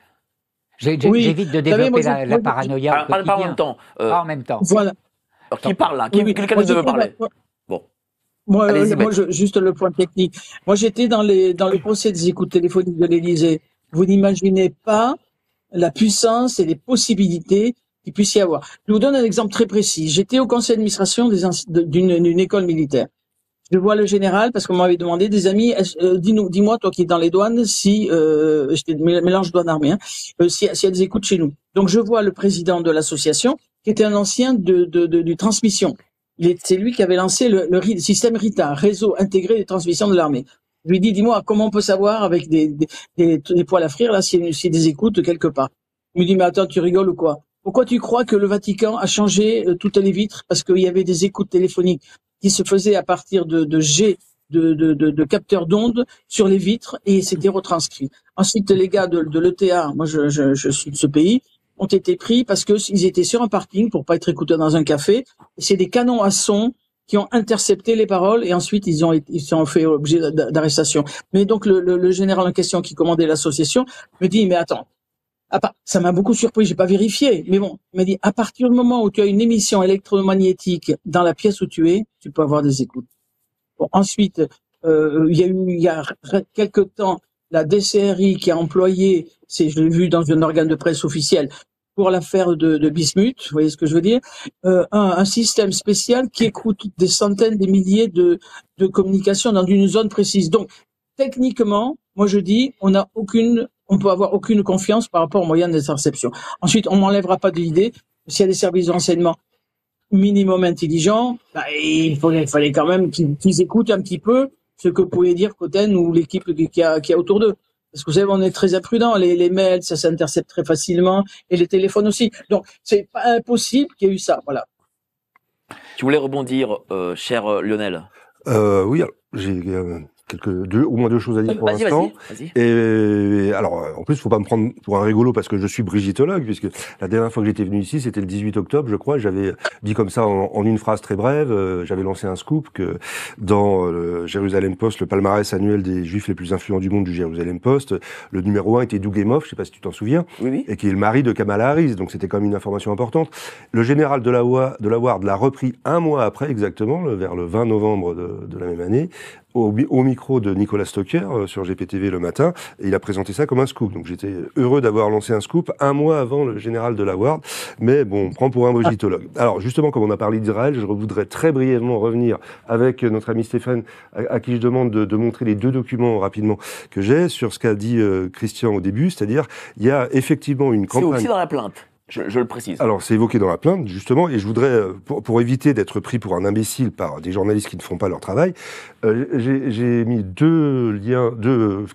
J'évite de développer la paranoïa. Pas en même temps. Pas en même temps. Voilà. Alors, qui parle là? Quelqu'un veut parler? Bon. Moi, juste le point technique. Moi, j'étais dans le procès des écoutes téléphoniques de l'Élysée. Vous n'imaginez pas la puissance et les possibilités qu'il puisse y avoir. Je vous donne un exemple très précis. J'étais au conseil d'administration d'une école militaire. Je vois le général parce qu'on m'avait demandé, des amis, dis-moi, toi qui es dans les douanes, si j'étais mélange douane armée, s'il y a des écoutes chez nous. Donc je vois le président de l'association, qui était un ancien du transmission. C'est lui qui avait lancé le système RITA, réseau intégré de transmission de l'armée. Je lui dis, dis-moi, comment on peut savoir avec des poils à frire là s'il y a des écoutes quelque part. Il me dit, mais attends, tu rigoles ou quoi? Pourquoi tu crois que le Vatican a changé toutes les vitres? Parce qu'il y avait des écoutes téléphoniques qui se faisaient à partir de jets de capteurs d'ondes sur les vitres et c'était retranscrit. Ensuite, les gars de l'ETA, moi je suis de ce pays, ont été pris parce que ils étaient sur un parking pour pas être écoutés dans un café. C'est des canons à son qui ont intercepté les paroles et ensuite ils sont fait objet d'arrestation. Mais donc le général en question qui commandait l'association me dit, mais attends, ça m'a beaucoup surpris, j'ai pas vérifié, mais bon, il m'a dit, à partir du moment où tu as une émission électromagnétique dans la pièce où tu es, tu peux avoir des écoutes. Bon, ensuite, il y a quelque temps, la DCRI qui a employé, je l'ai vu dans un organe de presse officiel, pour l'affaire de Bismuth, vous voyez ce que je veux dire, un système spécial qui écoute des centaines, des milliers de communications dans une zone précise. Donc, techniquement, moi je dis, on peut avoir aucune confiance par rapport aux moyens d'interception. Ensuite, on m'enlèvera pas de l'idée, s'il y a des services de renseignement minimum intelligents, il fallait quand même qu'ils écoutent un petit peu ce que pouvait dire Cotten ou l'équipe qui a autour d'eux. Parce que vous savez, on est très imprudents. Les mails, ça s'intercepte très facilement, et les téléphones aussi. Donc, c'est pas impossible qu'il y ait eu ça. Voilà. Tu voulais rebondir, cher Lionel? Oui, alors, j'ai au moins deux choses à dire pour l'instant. Vas-y. Et alors, en plus, faut pas me prendre pour un rigolo parce que je suis brigitologue, puisque la dernière fois que j'étais venu ici, c'était le 18 octobre, je crois. J'avais dit comme ça en une phrase très brève, j'avais lancé un scoop que dans le Jérusalem Post, le palmarès annuel des Juifs les plus influents du monde du Jérusalem Post, le numéro 1 était Doug Emhoff, je sais pas si tu t'en souviens, oui. Et qui est le mari de Kamala Harris. Donc c'était quand même une information importante. Le général de la Ward l'a repris un mois après exactement, vers le 20 novembre de la même année. Au micro de Nicolas Stocker sur GPTV le matin, et il a présenté ça comme un scoop. Donc j'étais heureux d'avoir lancé un scoop un mois avant le général de la Ward, mais bon, on prend pour un brigitologue. Alors justement, comme on a parlé d'Israël, je voudrais très brièvement revenir avec notre ami Stéphane, à qui je demande de montrer les deux documents rapidement que j'ai sur ce qu'a dit Christian au début, c'est-à-dire il y a effectivement une campagne... C'est aussi dans la plainte. Je le précise. Alors, c'est évoqué dans la plainte, justement, et je voudrais, pour éviter d'être pris pour un imbécile par des journalistes qui ne font pas leur travail, j'ai mis deux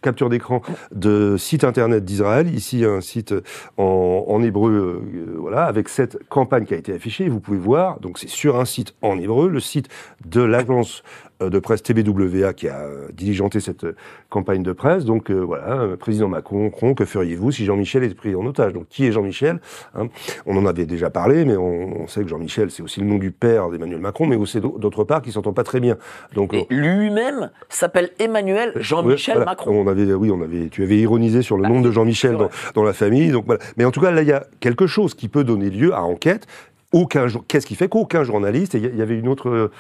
captures d'écran de sites internet d'Israël. Ici, un site en hébreu, voilà, avec cette campagne qui a été affichée. Vous pouvez voir, donc c'est sur un site en hébreu, le site de l'agence de presse TBWA qui a diligenté cette campagne de presse. Donc voilà, président Macron, que feriez-vous si Jean-Michel est pris en otage? Donc qui est Jean-Michel, hein? On en avait déjà parlé, mais on sait que Jean-Michel, c'est aussi le nom du père d'Emmanuel Macron, mais aussi d'autre part qui s'entend pas très bien. Donc et lui-même s'appelle Emmanuel Jean-Michel voilà. Macron. Tu avais ironisé sur le nom de Jean-Michel dans la famille. Donc voilà. Mais en tout cas, là, il y a quelque chose qui peut donner lieu à enquête. Qu'est-ce qui fait qu'aucun journaliste, et il y avait une autre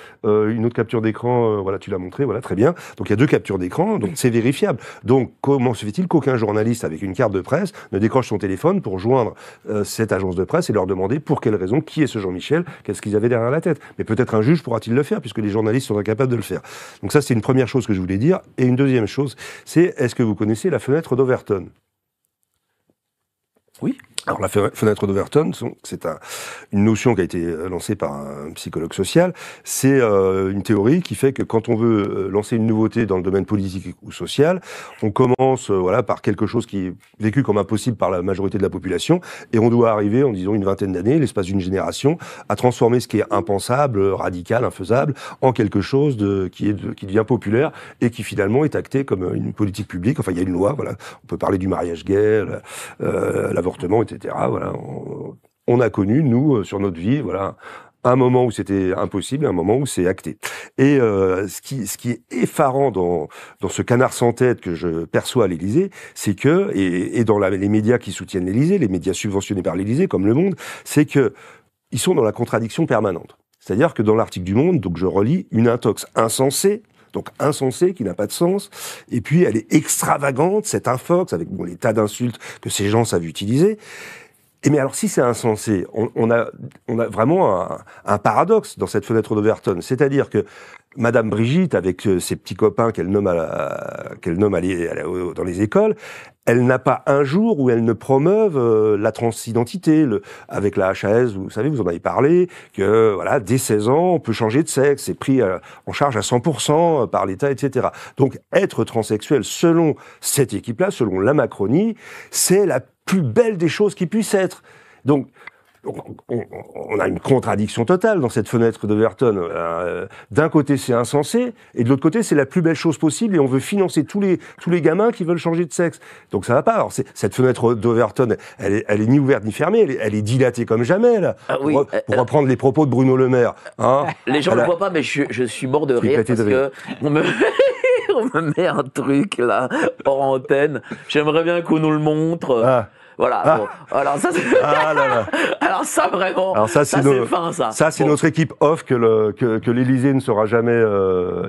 capture d'écran, voilà, tu l'as montré, voilà, très bien. Donc il y a deux captures d'écran, donc c'est vérifiable. Donc comment se fait-il qu'aucun journaliste avec une carte de presse ne décroche son téléphone pour joindre cette agence de presse et leur demander pour quelle raison, qui est ce Jean-Michel, qu'est-ce qu'ils avaient derrière la tête? Mais peut-être un juge pourra-t-il le faire, puisque les journalistes sont incapables de le faire. Donc ça, c'est une première chose que je voulais dire. Et une deuxième chose, c'est, est-ce que vous connaissez la fenêtre d'Overton? Oui. Alors la fenêtre d'Overton, c'est une notion qui a été lancée par un psychologue social. C'est une théorie qui fait que quand on veut lancer une nouveauté dans le domaine politique ou social, on commence par quelque chose qui est vécu comme impossible par la majorité de la population, et on doit arriver, en disons une vingtaine d'années, l'espace d'une génération, à transformer ce qui est impensable, radical, infaisable, en quelque chose qui devient populaire et qui finalement est acté comme une politique publique. Enfin, il y a une loi, voilà. On peut parler du mariage gay, l'avortement, etc. Voilà, on a connu, nous, sur notre vie, voilà, un moment où c'était impossible et un moment où c'est acté. Et ce qui est effarant dans ce canard sans tête que je perçois à l'Élysée, c'est que, et dans les médias qui soutiennent l'Élysée, les médias subventionnés par l'Élysée, comme Le Monde, c'est que ils sont dans la contradiction permanente. C'est-à-dire que dans l'article du Monde, donc je relis, une intox insensée, donc insensée, qui n'a pas de sens, et puis elle est extravagante, cette infox, avec les tas d'insultes que ces gens savent utiliser. mais alors, si c'est insensé, on a vraiment un paradoxe dans cette fenêtre d'Overton. C'est-à-dire que Madame Brigitte, avec ses petits copains qu'elle nomme dans les écoles, elle n'a pas un jour où elle ne promeuve la transidentité, avec la HAS, vous savez, vous en avez parlé, que voilà, dès 16 ans, on peut changer de sexe, c'est pris en charge à 100% par l'État, etc. Donc, être transsexuel, selon cette équipe-là, selon la Macronie, c'est la plus belle des choses qui puissent être. Donc, on a une contradiction totale dans cette fenêtre d'Overton. D'un côté, c'est insensé, et de l'autre côté, c'est la plus belle chose possible, et on veut financer tous les gamins qui veulent changer de sexe. Donc ça va pas. Alors, cette fenêtre d'Overton, elle est ni ouverte ni fermée, elle est dilatée comme jamais, là. Pour reprendre les propos de Bruno Le Maire. Hein. Les gens ne le voient pas, mais je suis mort de rire parce que on me met un truc, là, hors antenne. J'aimerais bien qu'on nous le montre. Ah. Voilà. Bon. Alors ça, alors ça vraiment. Alors ça c'est fin, ça. Ça c'est notre équipe off que l'Élysée ne saura jamais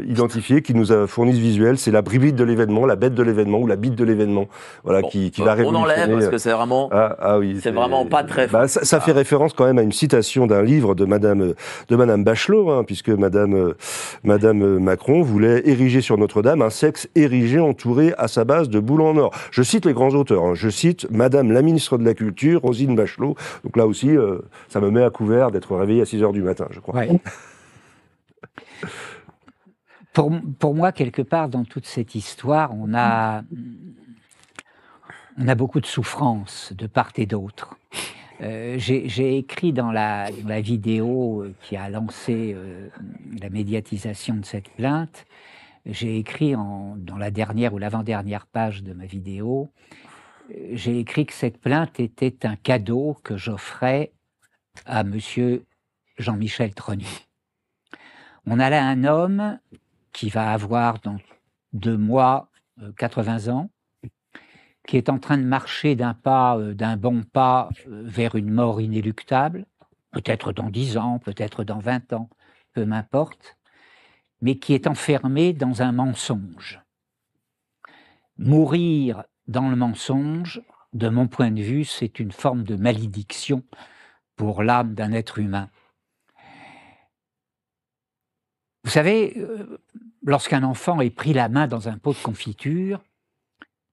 identifier, qui nous a fourni ce visuel. C'est la bribite de l'événement, la bête de l'événement ou la bite de l'événement. Voilà, qui va révolutionner. On enlève parce que c'est vraiment. Oui. C'est vraiment pas très. Ça fait référence quand même à une citation d'un livre de Madame Bachelot, hein, puisque Madame Macron voulait ériger sur Notre-Dame un sexe érigé entouré à sa base de boules en or. Je cite les grands auteurs. Hein. Je cite Madame la ministre de la Culture, Roselyne Bachelot. Donc là aussi, ça me met à couvert d'être réveillé à 6h du matin, je crois. Ouais. Pour moi, quelque part, dans toute cette histoire, on a beaucoup de souffrance de part et d'autre. J'ai écrit dans la vidéo qui a lancé la médiatisation de cette plainte, j'ai écrit dans la dernière ou l'avant-dernière page de ma vidéo, j'ai écrit que cette plainte était un cadeau que j'offrais à monsieur Jean-Michel Trogneux. On a là un homme qui va avoir dans 2 mois 80 ans, qui est en train de marcher d'un bon pas vers une mort inéluctable, peut-être dans 10 ans, peut-être dans 20 ans, peu m'importe, mais qui est enfermé dans un mensonge. Mourir dans le mensonge, de mon point de vue, c'est une forme de malédiction pour l'âme d'un être humain. Vous savez, lorsqu'un enfant est pris la main dans un pot de confiture,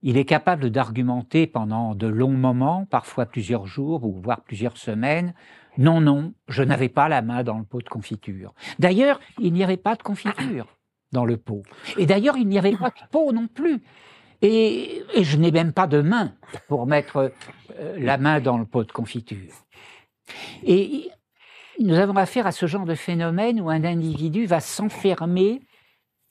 il est capable d'argumenter pendant de longs moments, parfois plusieurs jours, ou voire plusieurs semaines, « Non, je n'avais pas la main dans le pot de confiture. » D'ailleurs, il n'y avait pas de confiture dans le pot. Et d'ailleurs, il n'y avait pas de pot non plus. Et je n'ai même pas de main pour mettre la main dans le pot de confiture. Et nous avons affaire à ce genre de phénomène où un individu va s'enfermer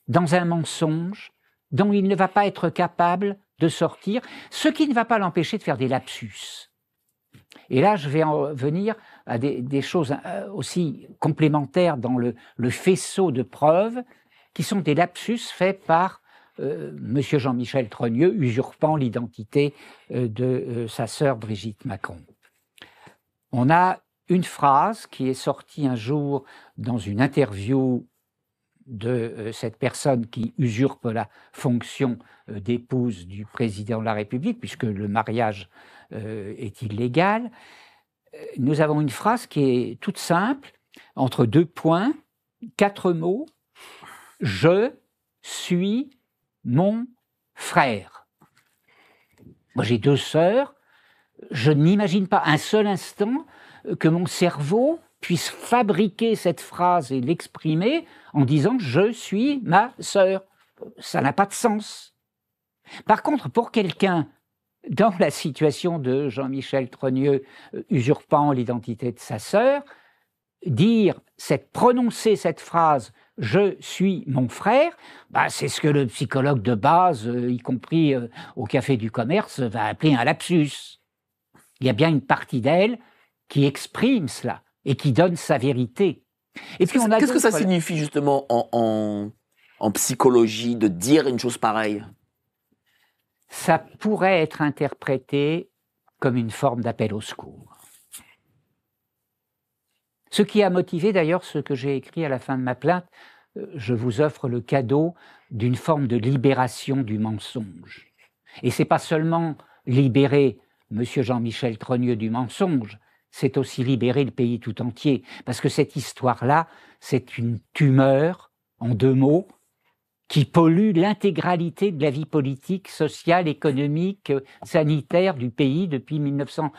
dans un mensonge dont il ne va pas être capable de sortir, ce qui ne va pas l'empêcher de faire des lapsus. Et là, je vais en venir à des choses aussi complémentaires dans le faisceau de preuves, qui sont des lapsus faits par Monsieur Jean-Michel Trogneux, usurpant l'identité de sa sœur Brigitte Macron. On a une phrase qui est sortie un jour dans une interview de cette personne qui usurpe la fonction d'épouse du président de la République, puisque le mariage est illégal. Nous avons une phrase qui est toute simple, entre 2 points, 4 mots, « Je suis mon frère ». Moi, j'ai 2 sœurs, je n'imagine pas un seul instant que mon cerveau puisse fabriquer cette phrase et l'exprimer en disant « je suis ma sœur ». Ça n'a pas de sens. Par contre, pour quelqu'un dans la situation de Jean-Michel Trogneux usurpant l'identité de sa sœur, prononcer cette phrase « je suis mon frère », c'est ce que le psychologue de base, y compris au Café du Commerce, va appeler un lapsus. Il y a bien une partie d'elle qui exprime cela et qui donne sa vérité. Qu'est-ce que ça signifie justement en psychologie de dire une chose pareille ? Ça pourrait être interprété comme une forme d'appel au secours. Ce qui a motivé d'ailleurs ce que j'ai écrit à la fin de ma plainte, je vous offre le cadeau d'une forme de libération du mensonge. Et c'est pas seulement libérer Monsieur Jean-Michel Trogneux du mensonge, c'est aussi libérer le pays tout entier. Parce que cette histoire-là, c'est une tumeur, en 2 mots, qui pollue l'intégralité de la vie politique, sociale, économique, sanitaire du pays depuis 2020.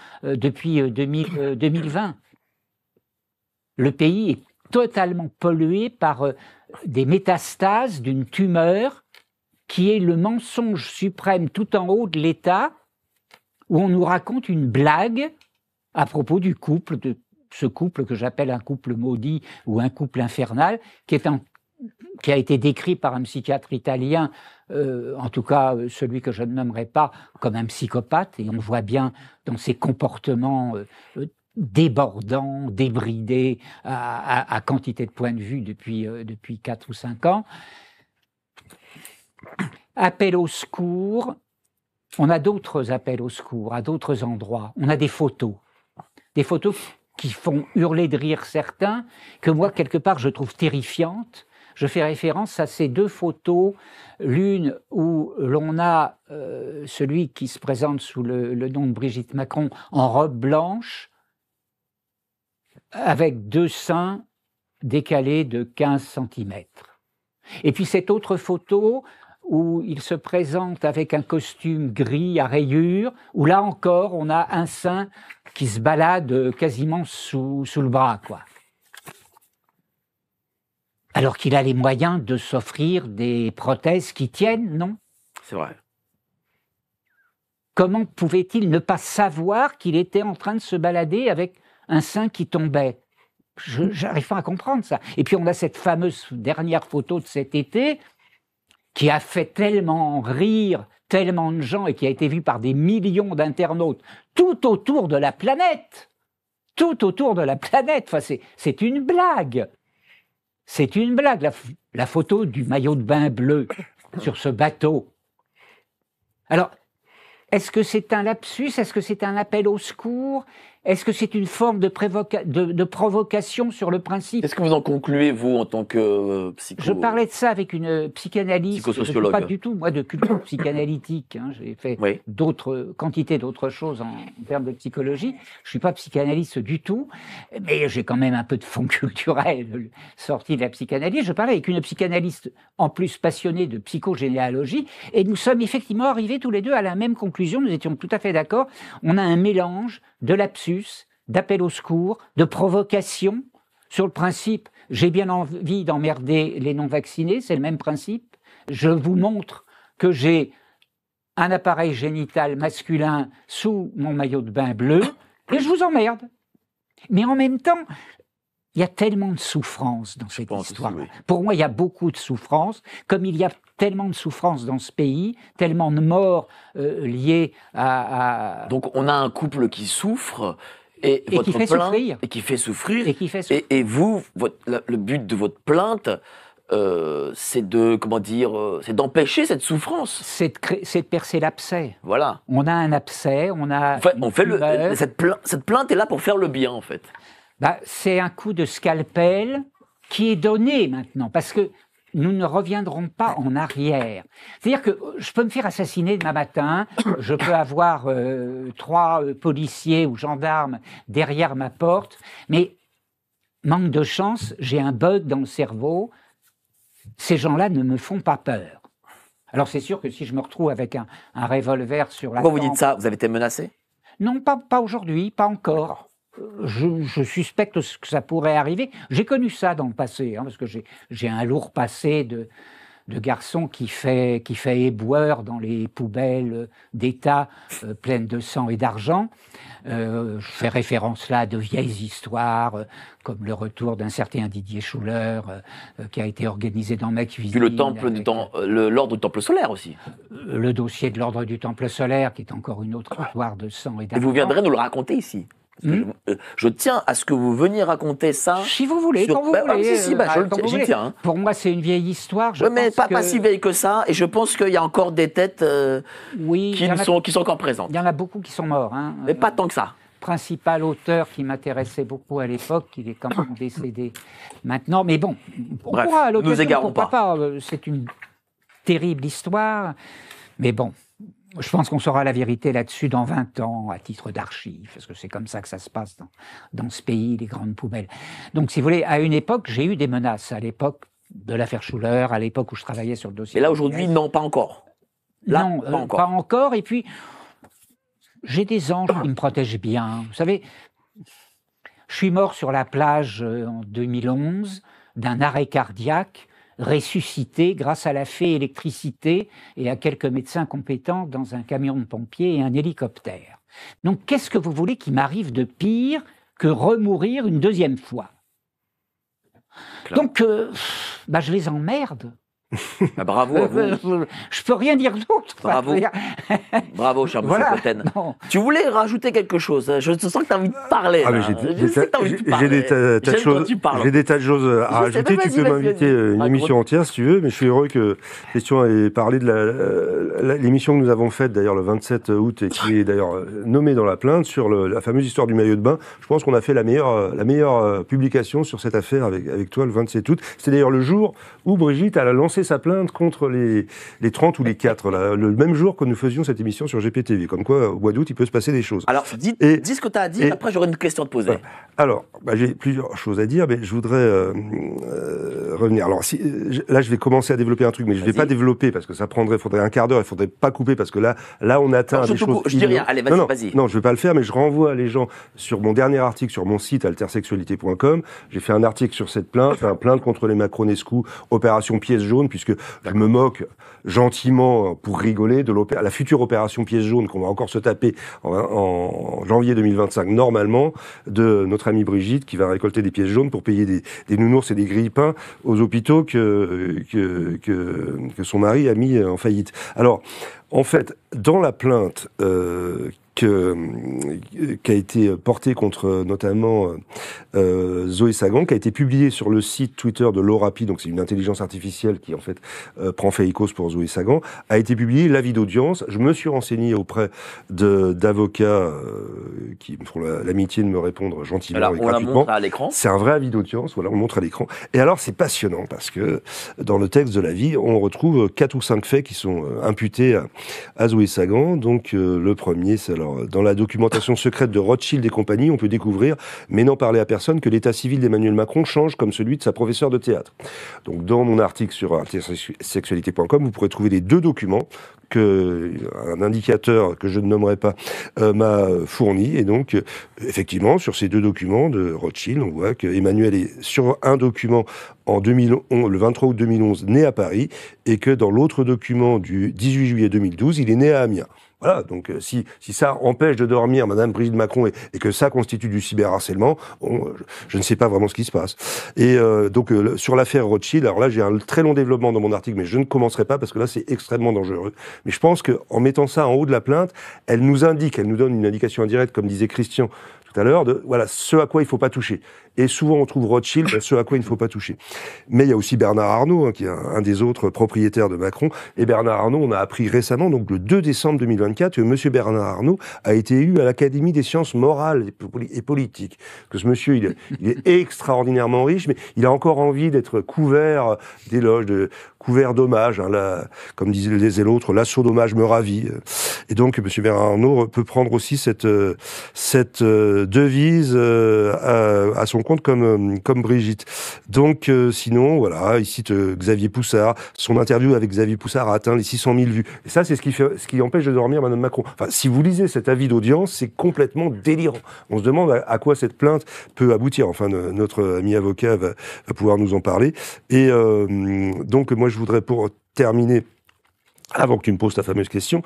Le pays est totalement pollué par des métastases d'une tumeur qui est le mensonge suprême tout en haut de l'État, où on nous raconte une blague à propos du couple, de ce couple que j'appelle un couple maudit ou un couple infernal, qui a été décrit par un psychiatre italien, en tout cas celui que je ne nommerai pas, comme un psychopathe, et on voit bien dans ses comportements débordants, débridés, à quantité de points de vue depuis 4 ou 5 ans. Appel au secours, on a d'autres appels au secours, à d'autres endroits. On a des photos qui font hurler de rire certains, que moi, quelque part, je trouve terrifiantes. Je fais référence à ces 2 photos, l'une où l'on a celui qui se présente sous le nom de Brigitte Macron en robe blanche, avec 2 seins décalés de 15 cm. Et puis cette autre photo où il se présente avec un costume gris à rayures, où là encore on a un sein qui se balade quasiment sous le bras, quoi. Alors qu'il a les moyens de s'offrir des prothèses qui tiennent, non? C'est vrai. Comment pouvait-il ne pas savoir qu'il était en train de se balader avec un sein qui tombait? J'arrive pas à comprendre ça. Et puis on a cette fameuse dernière photo de cet été qui a fait tellement rire tellement de gens et qui a été vue par des millions d'internautes tout autour de la planète. Tout autour de la planète. Enfin, c'est une blague. C'est une blague, la photo du maillot de bain bleu sur ce bateau. Alors, est-ce que c'est un lapsus? Est-ce que c'est un appel au secours? Est-ce que c'est une forme de provocation sur le principe? Qu'est-ce que vous en concluez, vous, en tant que Je parlais de ça avec une psychanalyste. Psychosociologue. Je ne suis pas du tout, moi, de culture psychanalytique. J'ai fait quantité d'autres choses en termes de psychologie. Je ne suis pas psychanalyste du tout, mais j'ai quand même un peu de fond culturel sorti de la psychanalyse. Je parlais avec une psychanalyste, en plus passionnée de psychogénéalogie, et nous sommes effectivement arrivés tous les deux à la même conclusion. Nous étions tout à fait d'accord. On a un mélange de lapsus, d'appel au secours, de provocation. Sur le principe, j'ai bien envie d'emmerder les non-vaccinés, c'est le même principe. Je vous montre que j'ai un appareil génital masculin sous mon maillot de bain bleu, et je vous emmerde. Mais en même temps, il y a tellement de souffrance dans cette histoire. Aussi, oui. Pour moi, il y a beaucoup de souffrance, comme il y a tellement de souffrance dans ce pays, tellement de morts liées à... Donc on a un couple qui souffre et qui fait souffrir. Et qui fait souffrir. Et vous, le but de votre plainte, c'est c'est d'empêcher cette souffrance. C'est de percer l'abcès. Voilà. On a un abcès, on a... Cette plainte est là pour faire le bien, en fait. C'est un coup de scalpel qui est donné maintenant, parce que nous ne reviendrons pas en arrière. C'est-à-dire que je peux me faire assassiner demain matin, je peux avoir 3 policiers ou gendarmes derrière ma porte, mais manque de chance, j'ai un bug dans le cerveau, ces gens-là ne me font pas peur. Alors c'est sûr que si je me retrouve avec un revolver sur la... Pourquoi vous dites ça? Vous avez été menacé? Non, pas aujourd'hui, pas encore. Je suspecte que ça pourrait arriver. J'ai connu ça dans le passé, parce que j'ai un lourd passé de garçon qui fait éboueur dans les poubelles d'État pleines de sang et d'argent. Je fais référence là à de vieilles histoires, comme le retour d'un certain Didier Schuller, qui a été organisé dans ma cuisine. Puis l'ordre du Temple solaire aussi. Le dossier de l'ordre du Temple solaire, qui est encore une autre histoire de sang et d'argent. Et vous viendrez nous le raconter ici. Je tiens à ce que vous veniez raconter ça. Si vous voulez, quand vous voulez. J'y tiens. Hein. Pour moi, c'est une vieille histoire. Mais pas si vieille que ça. Et je pense qu'il y a encore des têtes qui sont encore présentes. Il y en a beaucoup qui sont morts. Mais pas tant que ça. Principal auteur qui m'intéressait beaucoup à l'époque, il est quand même décédé maintenant. Mais bon, on pourra à l'occasion, nous égarons pas. C'est une terrible histoire. Mais bon, Je pense qu'on saura la vérité là-dessus dans 20 ans, à titre d'archive, parce que c'est comme ça que ça se passe dans ce pays, les grandes poubelles. Donc, si vous voulez, à une époque, j'ai eu des menaces. À l'époque de l'affaire Schuller, à l'époque où je travaillais sur le dossier. Et là, aujourd'hui, non, pas encore. Là, non, pas encore. Et puis, j'ai des anges qui me protègent bien. Vous savez, je suis mort sur la plage en 2011 d'un arrêt cardiaque, ressuscité grâce à la fée électricité et à quelques médecins compétents dans un camion de pompiers et un hélicoptère. Donc, qu'est-ce que vous voulez qu'il m'arrive de pire que remourir une deuxième fois? Donc, je les emmerde. Bravo à vous. Je peux rien dire d'autre. Bravo. Bravo, cher monsieur Cotten. Tu voulais rajouter quelque chose. Je sens que tu as envie de parler. J'ai des tas de choses à rajouter. Tu peux m'inviter une émission entière si tu veux, mais je suis heureux que Christian ait parlé de l'émission que nous avons faite d'ailleurs le 27 août et qui est d'ailleurs nommée dans la plainte sur la fameuse histoire du maillot de bain. Je pense qu'on a fait la meilleure publication sur cette affaire avec toi le 27 août. C'est d'ailleurs le jour où Brigitte a lancé sa plainte contre les 30 ou les 4, là, le même jour que nous faisions cette émission sur GPTV. Comme quoi, au mois d'août, il peut se passer des choses. Alors, dis ce que tu as à dire, après j'aurai une question à te poser. Alors, j'ai plusieurs choses à dire, mais je voudrais revenir. Alors, là, je vais commencer à développer un truc, mais je ne vais pas développer, parce que faudrait un quart d'heure, il ne faudrait pas couper, parce que là on atteint des choses... Je dis rien, allez, vas-y. Non, je ne vais pas le faire, mais je renvoie les gens sur mon dernier article sur mon site, altersexualité.com. J'ai fait un article sur cette plainte, plainte contre les Macronescu, opération pièce jaune, puisque je me moque gentiment, pour rigoler, de la future opération pièce jaune qu'on va encore se taper en janvier 2025, normalement, de notre amie Brigitte, qui va récolter des pièces jaunes pour payer des nounours et des grille-pains aux hôpitaux que son mari a mis en faillite. Alors, en fait, dans la plainte qui a été portée contre notamment Zoé Sagan, qui a été publiée sur le site Twitter de Laurapi, donc c'est une intelligence artificielle qui en fait prend fait cause pour Zoé Sagan, a été publié l'avis d'audience. Je me suis renseigné auprès d'avocats qui me font l'amitié de me répondre gentiment et gratuitement. On la montre à l'écran. C'est un vrai avis d'audience, voilà, on le montre à l'écran. Et alors c'est passionnant parce que dans le texte de l'avis, on retrouve 4 ou 5 faits qui sont imputés à Zoé Sagan. Donc le premier, c'est alors dans la documentation secrète de Rothschild et compagnie, on peut découvrir, mais n'en parler à personne, que l'état civil d'Emmanuel Macron change comme celui de sa professeure de théâtre. Donc dans mon article sur intersexualité.com, vous pourrez trouver les 2 documents un indicateur que je ne nommerai pas m'a fourni. Et donc, effectivement, sur ces 2 documents de Rothschild, on voit qu'Emmanuel est sur un document en 2011, le 23 août 2011, né à Paris, et que dans l'autre document du 18 juillet 2012, il est né à Amiens. Voilà, donc si ça empêche de dormir Madame Brigitte Macron et que ça constitue du cyberharcèlement, je ne sais pas vraiment ce qui se passe. Et donc sur l'affaire Rothschild, alors là j'ai un très long développement dans mon article, mais je ne commencerai pas parce que là c'est extrêmement dangereux. Mais je pense qu'en mettant ça en haut de la plainte, elle nous donne une indication indirecte, comme disait Christian tout à l'heure, de voilà ce à quoi il ne faut pas toucher. Et souvent on trouve Rothschild, ce à quoi il ne faut pas toucher. Mais il y a aussi Bernard Arnault, qui est un des autres propriétaires de Macron. Et Bernard Arnault, on a appris récemment, donc le 2 décembre 2024, que monsieur Bernard Arnault a été élu à l'Académie des sciences morales et politiques. Que ce monsieur, il est extraordinairement riche, mais il a encore envie d'être couvert d'éloges, couvert d'hommages. Comme disait l'autre, l'assaut d'hommage me ravit. Et donc, monsieur Bernard Arnault peut prendre aussi cette devise à son compte comme Brigitte. Donc, sinon, voilà, il cite Xavier Poussard. Son interview avec Xavier Poussard a atteint les 600 000 vues. Et ça, c'est ce qui empêche de dormir Madame Macron. Enfin, si vous lisez cet avis d'audience, c'est complètement délirant. On se demande à quoi cette plainte peut aboutir. Enfin, notre ami avocat va pouvoir nous en parler. Et donc, moi, je voudrais, pour terminer, avant que tu me poses ta fameuse question,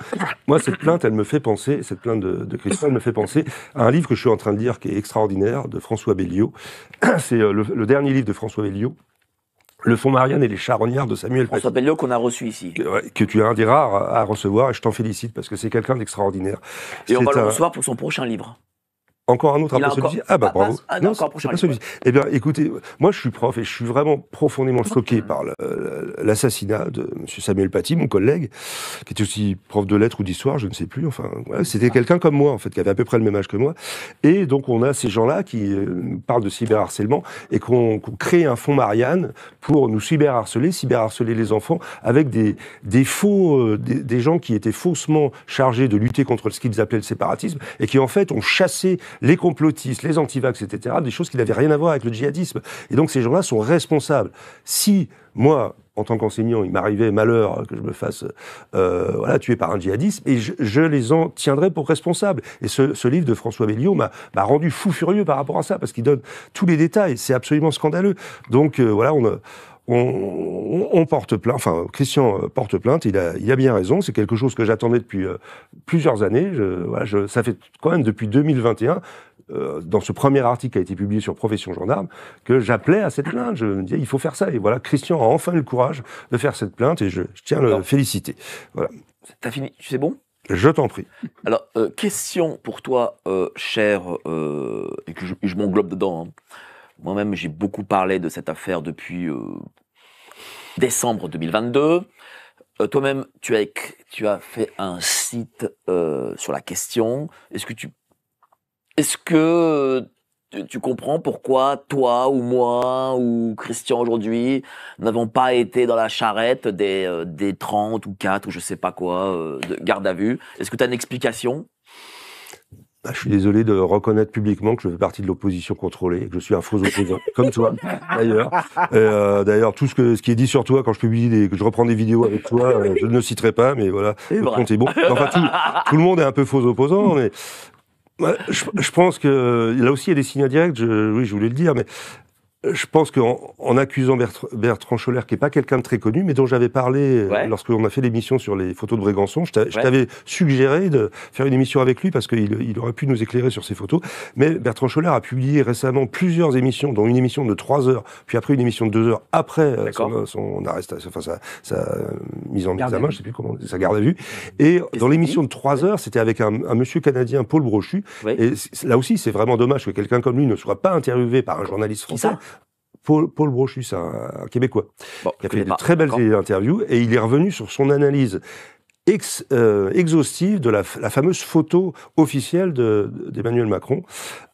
moi, cette plainte, elle me fait penser, cette plainte de Christian, elle me fait penser à un livre que je suis en train de lire, qui est extraordinaire, de François Belliot. C'est le dernier livre de François Belliot, Le Fonds Marianne et les charognards de Samuel Paty. François Belliot qu'on a reçu ici. Que tu es un des rares à recevoir, et je t'en félicite, parce que c'est quelqu'un d'extraordinaire. Et on va le recevoir pour son prochain livre. Encore un autre après celui-ci. Ah bah bravo. Non, c'est pas celui-ci. Eh bien, écoutez, moi je suis prof et je suis vraiment profondément choqué par l'assassinat de M. Samuel Paty, mon collègue, qui était aussi prof de lettres ou d'histoire, je ne sais plus. Enfin, voilà, c'était quelqu'un comme moi en fait, qui avait à peu près le même âge que moi. Et donc on a ces gens-là qui nous parlent de cyberharcèlement et qu'on crée un fonds Marianne pour nous cyberharceler les enfants avec des gens qui étaient faussement chargés de lutter contre ce qu'ils appelaient le séparatisme et qui en fait ont chassé les complotistes, les antivax, etc., des choses qui n'avaient rien à voir avec le djihadisme. Et donc ces gens-là sont responsables. Si moi, en tant qu'enseignant, il m'arrivait malheur que je me fasse tuer par un djihadiste, et je les en tiendrai pour responsables. Et ce livre de François Belliot m'a rendu fou furieux par rapport à ça, parce qu'il donne tous les détails. C'est absolument scandaleux. Donc voilà, on porte plainte, enfin Christian porte plainte, il a bien raison, c'est quelque chose que j'attendais depuis plusieurs années, ça fait quand même depuis 2021, dans ce premier article qui a été publié sur Profession Gendarme, que j'appelais à cette plainte, je me disais il faut faire ça, et voilà, Christian a enfin eu le courage de faire cette plainte, et je tiens à le féliciter. Voilà. T'as fini, c'est bon ? Je t'en prie. Alors, question pour toi, cher, et que je m'englobe dedans, hein. Moi-même, j'ai beaucoup parlé de cette affaire depuis décembre 2022. Toi-même, tu as fait un site sur la question. Est-ce que tu comprends pourquoi toi ou moi ou Christian aujourd'hui n'avons pas été dans la charrette des 30 ou 4 ou je sais pas quoi de garde à vue? Est-ce que tu as une explication? Je suis désolé de reconnaître publiquement que je fais partie de l'opposition contrôlée, que je suis un faux opposant, comme toi, d'ailleurs. D'ailleurs, tout ce qui est dit sur toi quand je publie que je reprends des vidéos avec toi, je ne le citerai pas, mais voilà, le compte est bon. Enfin, tout le monde est un peu faux opposant, mais je pense que là aussi il y a des signes indirects. Oui, je voulais le dire, mais je pense qu'en accusant Bertrand Scholler, qui est pas quelqu'un de très connu, mais dont j'avais parlé lorsqu'on a fait l'émission sur les photos de Brégançon, je t'avais suggéré de faire une émission avec lui parce qu'il aurait pu nous éclairer sur ces photos. Mais Bertrand Scholler a publié récemment plusieurs émissions, dont une émission de 3 heures, puis après une émission de 2 heures après son arrestation, enfin sa mise en examen, je sais plus comment, sa garde à vue. Et dans l'émission de 3 heures, c'était avec un monsieur canadien, Paul Brochu. Oui. Et là aussi, c'est vraiment dommage que quelqu'un comme lui ne soit pas interviewé par un journaliste français. Paul Brochu, c'est un Québécois, qui a fait de très belles interviews, et il est revenu sur son analyse exhaustive de la fameuse photo officielle d'Emmanuel Macron,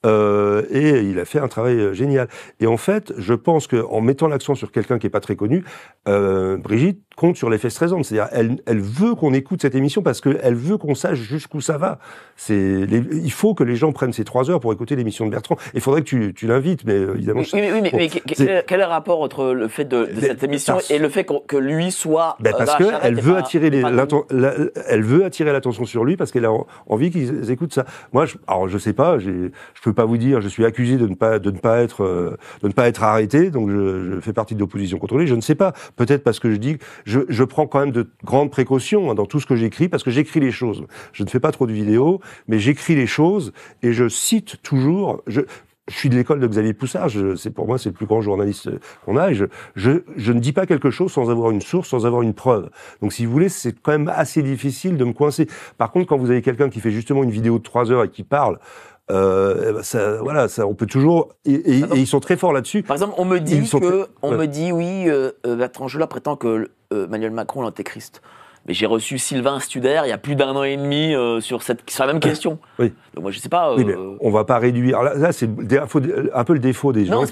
et il a fait un travail génial. Et en fait, je pense qu'en mettant l'accent sur quelqu'un qui est pas très connu, Brigitte compte sur l'effet stressant. C'est-à-dire, elle veut qu'on écoute cette émission parce qu'elle veut qu'on sache jusqu'où ça va. Il faut que les gens prennent ces 3 heures pour écouter l'émission de Bertrand. Il faudrait que tu l'invites, mais évidemment... mais quel est le rapport entre le fait de cette émission et le fait que lui soit... parce qu'elle veut attirer elle veut attirer l'attention sur lui parce qu'elle a envie qu'ils écoutent ça. Moi, alors je sais pas, je peux pas vous dire, je suis accusé de ne pas être arrêté, donc je fais partie de l'opposition contrôlée. Je ne sais pas, peut-être parce que je prends quand même de grandes précautions dans tout ce que j'écris, parce que j'écris les choses. Je ne fais pas trop de vidéos, mais j'écris les choses et je cite toujours. Je suis de l'école de Xavier Poussard, pour moi c'est le plus grand journaliste qu'on a, et je ne dis pas quelque chose sans avoir une source, sans avoir une preuve. Donc si vous voulez, c'est quand même assez difficile de me coincer. Par contre, quand vous avez quelqu'un qui fait justement une vidéo de 3 heures et qui parle, on peut toujours, et ils sont très forts là-dessus. Par exemple, on me dit oui, Bertrand Scholler prétend que Emmanuel Macron est l'antéchrist. Mais j'ai reçu Sylvain Studer il y a plus d'1 an et demi sur la même question. Oui. Donc moi je sais pas. Oui, mais on va pas réduire. Alors là, c'est un peu le défaut des gens.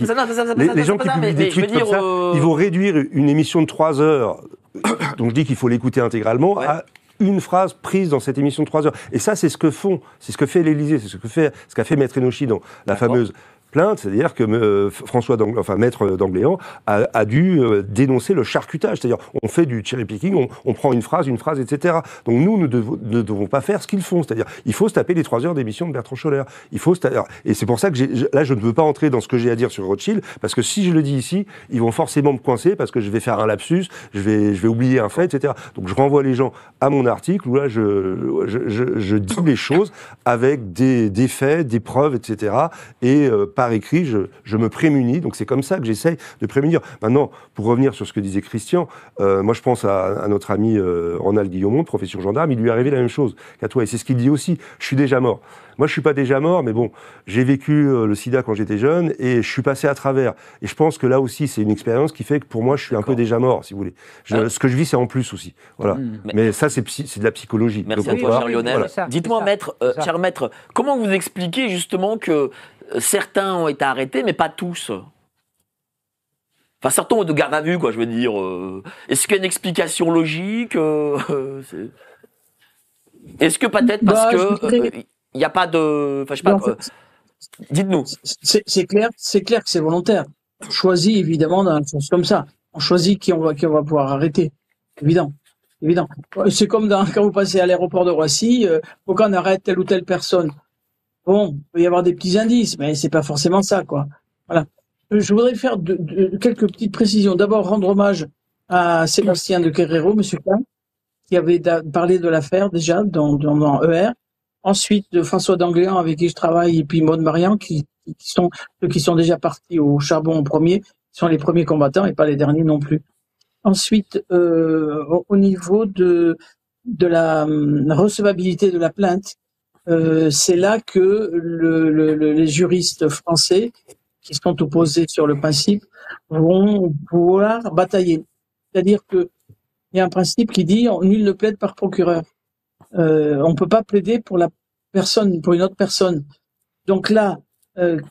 Les gens qui publient des tweets comme ça, ils vont réduire une émission de 3 heures. Donc je dis qu'il faut l'écouter intégralement. À une phrase prise dans cette émission de 3 heures. Et ça, c'est ce que fait l'Élysée, c'est ce qu'a fait Maître Enochy dans la fameuse plainte, c'est-à-dire que Maître d'Angléan a dû dénoncer le charcutage, c'est-à-dire on fait du cherry picking, on prend une phrase, etc. Donc nous ne devons pas faire ce qu'ils font, c'est-à-dire il faut se taper les 3 heures d'émission de Bertrand Scholler. Et c'est pour ça que là je ne veux pas entrer dans ce que j'ai à dire sur Rothschild, parce que si je le dis ici, ils vont forcément me coincer parce que je vais faire un lapsus, je vais oublier un fait, etc. Donc je renvoie les gens à mon article où là je dis les choses avec des faits, des preuves, etc. Et par écrit, je me prémunis. Donc c'est comme ça que j'essaye de prémunir. Maintenant, pour revenir sur ce que disait Christian, moi je pense à notre ami Ronald Guillaumont, professeur gendarme, il lui est arrivé la même chose qu'à toi. Et c'est ce qu'il dit aussi, je suis déjà mort. Moi, je suis pas déjà mort, mais bon, j'ai vécu le sida quand j'étais jeune et je suis passé à travers. Et je pense que là aussi, c'est une expérience qui fait que pour moi, je suis un peu déjà mort, si vous voulez. Ce que je vis, c'est en plus aussi. Voilà. Mais ça, c'est de la psychologie. Merci à toi, cher Lionel. Voilà. Dites-moi, cher maître, comment vous expliquez justement que certains ont été arrêtés, mais pas tous? Enfin, certains ont de garde à vue, quoi, je veux dire. Est-ce qu'il y a une explication logique? Est-ce que peut-être parce que il n'y a pas de... Enfin, je sais pas... dites-nous. C'est clair que c'est volontaire. On choisit, évidemment, dans un sens comme ça. On choisit qui on va pouvoir arrêter. Évident. C'est comme quand vous passez à l'aéroport de Roissy, quand on arrête telle ou telle personne. Bon, il peut y avoir des petits indices, mais c'est pas forcément ça, quoi. Voilà. Je voudrais faire quelques petites précisions. D'abord, rendre hommage à Sébastien de Guerrero, monsieur Klein, qui avait parlé de l'affaire déjà dans ER. Ensuite, de François D'Angléan, avec qui je travaille, et puis Maud Marian, qui sont ceux qui sont déjà partis au charbon en premier, qui sont les premiers combattants et pas les derniers non plus. Ensuite, au niveau de la recevabilité de la plainte, c'est là que les juristes français qui sont opposés sur le principe vont pouvoir batailler. C'est-à-dire que il y a un principe qui dit nul ne plaide par procureur. On peut pas plaider pour une autre personne. Donc là,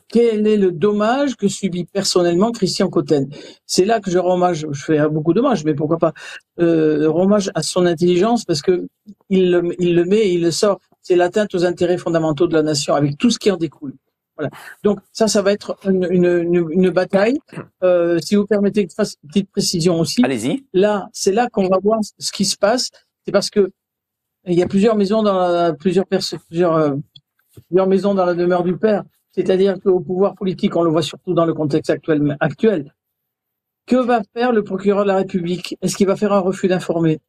quel est le dommage que subit personnellement Christian Cotten? C'est là que je rends hommage. Je fais beaucoup d'hommages, mais pourquoi pas hommage à son intelligence, parce que il le met, il le sort. C'est l'atteinte aux intérêts fondamentaux de la nation, avec tout ce qui en découle. Voilà. Donc ça va être une bataille. Si vous permettez que je fasse une petite précision aussi. Allez-y. Là, c'est là qu'on va voir ce qui se passe. C'est parce que il y a plusieurs maisons plusieurs maisons dans la demeure du père. C'est-à-dire qu'au pouvoir politique, on le voit surtout dans le contexte actuel. Que va faire le procureur de la République? Est-ce qu'il va faire un refus d'informer?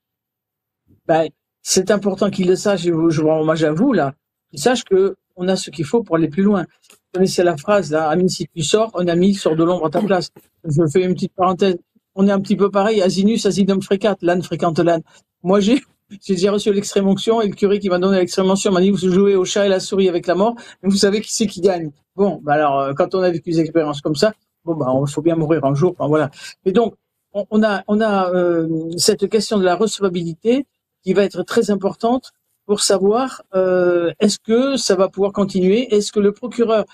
C'est important qu'il le sache, et je rends hommage à vous, là. Qu'il sache que on a ce qu'il faut pour aller plus loin. Vous connaissez la phrase, là, ami, si tu sors, un ami sort de l'ombre à ta place. Je fais une petite parenthèse. On est un petit peu pareil, asinus, asinum frequat, l'âne fréquente l'âne. Moi, j'ai déjà reçu l'extrême onction, et le curé qui m'a donné l'extrême onction m'a dit, vous jouez au chat et la souris avec la mort, mais vous savez qui c'est qui gagne. Bon, alors, quand on a vécu des expériences comme ça, il faut bien mourir un jour, voilà. Et donc, on a cette question de la recevabilité qui va être très importante pour savoir, est-ce que ça va pouvoir continuer? Est-ce que le procureur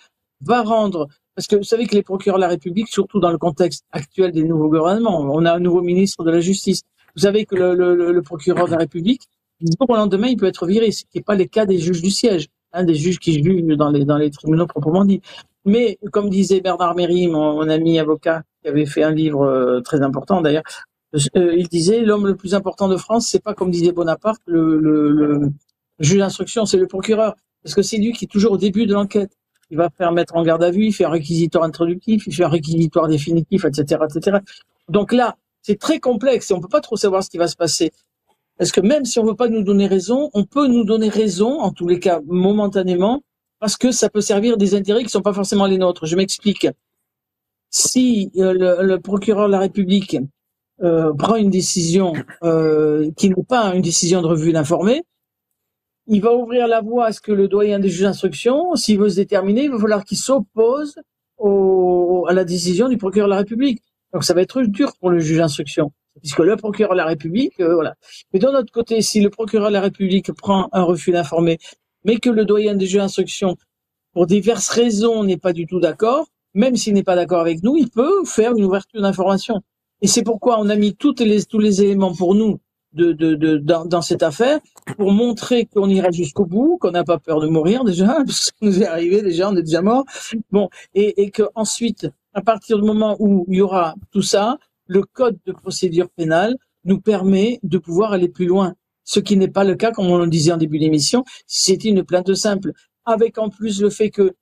va rendre, parce que vous savez que les procureurs de la République, surtout dans le contexte actuel des nouveaux gouvernements, on a un nouveau ministre de la Justice. Vous savez que le procureur de la République, du jour au lendemain, il peut être viré, ce qui n'est pas le cas des juges du siège, des juges qui jugent dans les tribunaux proprement dit. Mais, comme disait Bernard Méry, mon ami avocat, qui avait fait un livre très important d'ailleurs, il disait, l'homme le plus important de France, c'est pas comme disait Bonaparte, le juge d'instruction, c'est le procureur. Parce que c'est lui qui est toujours au début de l'enquête. Il va faire mettre en garde à vue, il fait un réquisitoire introductif, il fait un réquisitoire définitif, etc., etc. Donc là, c'est très complexe et on peut pas trop savoir ce qui va se passer. Parce que même si on veut pas nous donner raison, on peut nous donner raison, en tous les cas, momentanément, parce que ça peut servir des intérêts qui sont pas forcément les nôtres. Je m'explique. Si le procureur de la République prend une décision qui n'est pas une décision de revue d'informé, il va ouvrir la voie à ce que le doyen des juges d'instruction, s'il veut se déterminer, il va falloir qu'il s'oppose à la décision du procureur de la République. Donc ça va être dur pour le juge d'instruction, puisque le procureur de la République, voilà. Mais d'un autre côté, si le procureur de la République prend un refus d'informer, mais que le doyen des juges d'instruction, pour diverses raisons, n'est pas du tout d'accord, même s'il n'est pas d'accord avec nous, il peut faire une ouverture d'information. Et c'est pourquoi on a mis tous les éléments pour nous dans cette affaire, pour montrer qu'on ira jusqu'au bout, qu'on n'a pas peur de mourir déjà, parce que ça nous est arrivé déjà, on est déjà mort. Bon, et que ensuite, à partir du moment où il y aura tout ça, le code de procédure pénale nous permet de pouvoir aller plus loin. Ce qui n'est pas le cas, comme on le disait en début d'émission, si c'était une plainte simple. Avec en plus le fait que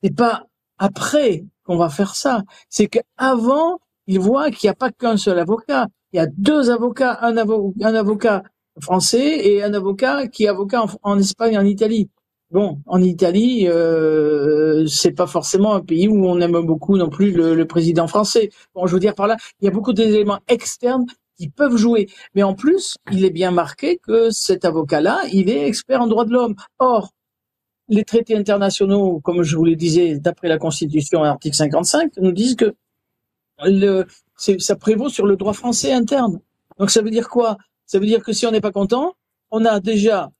c'est pas après qu'on va faire ça, c'est qu'avant, il voit qu'il n'y a pas qu'un seul avocat. Il y a deux avocats, un avocat français et un avocat qui est avocat en Espagne et en Italie. Bon, en Italie, c'est pas forcément un pays où on aime beaucoup non plus le président français. Bon, je veux dire par là, il y a beaucoup d'éléments externes qui peuvent jouer. Mais en plus, il est bien marqué que cet avocat-là, il est expert en droits de l'homme. Or, les traités internationaux, comme je vous le disais, d'après la Constitution, article 55, nous disent que ça prévaut sur le droit français interne. Donc ça veut dire quoi? Ça veut dire que si on n'est pas content, on a déjà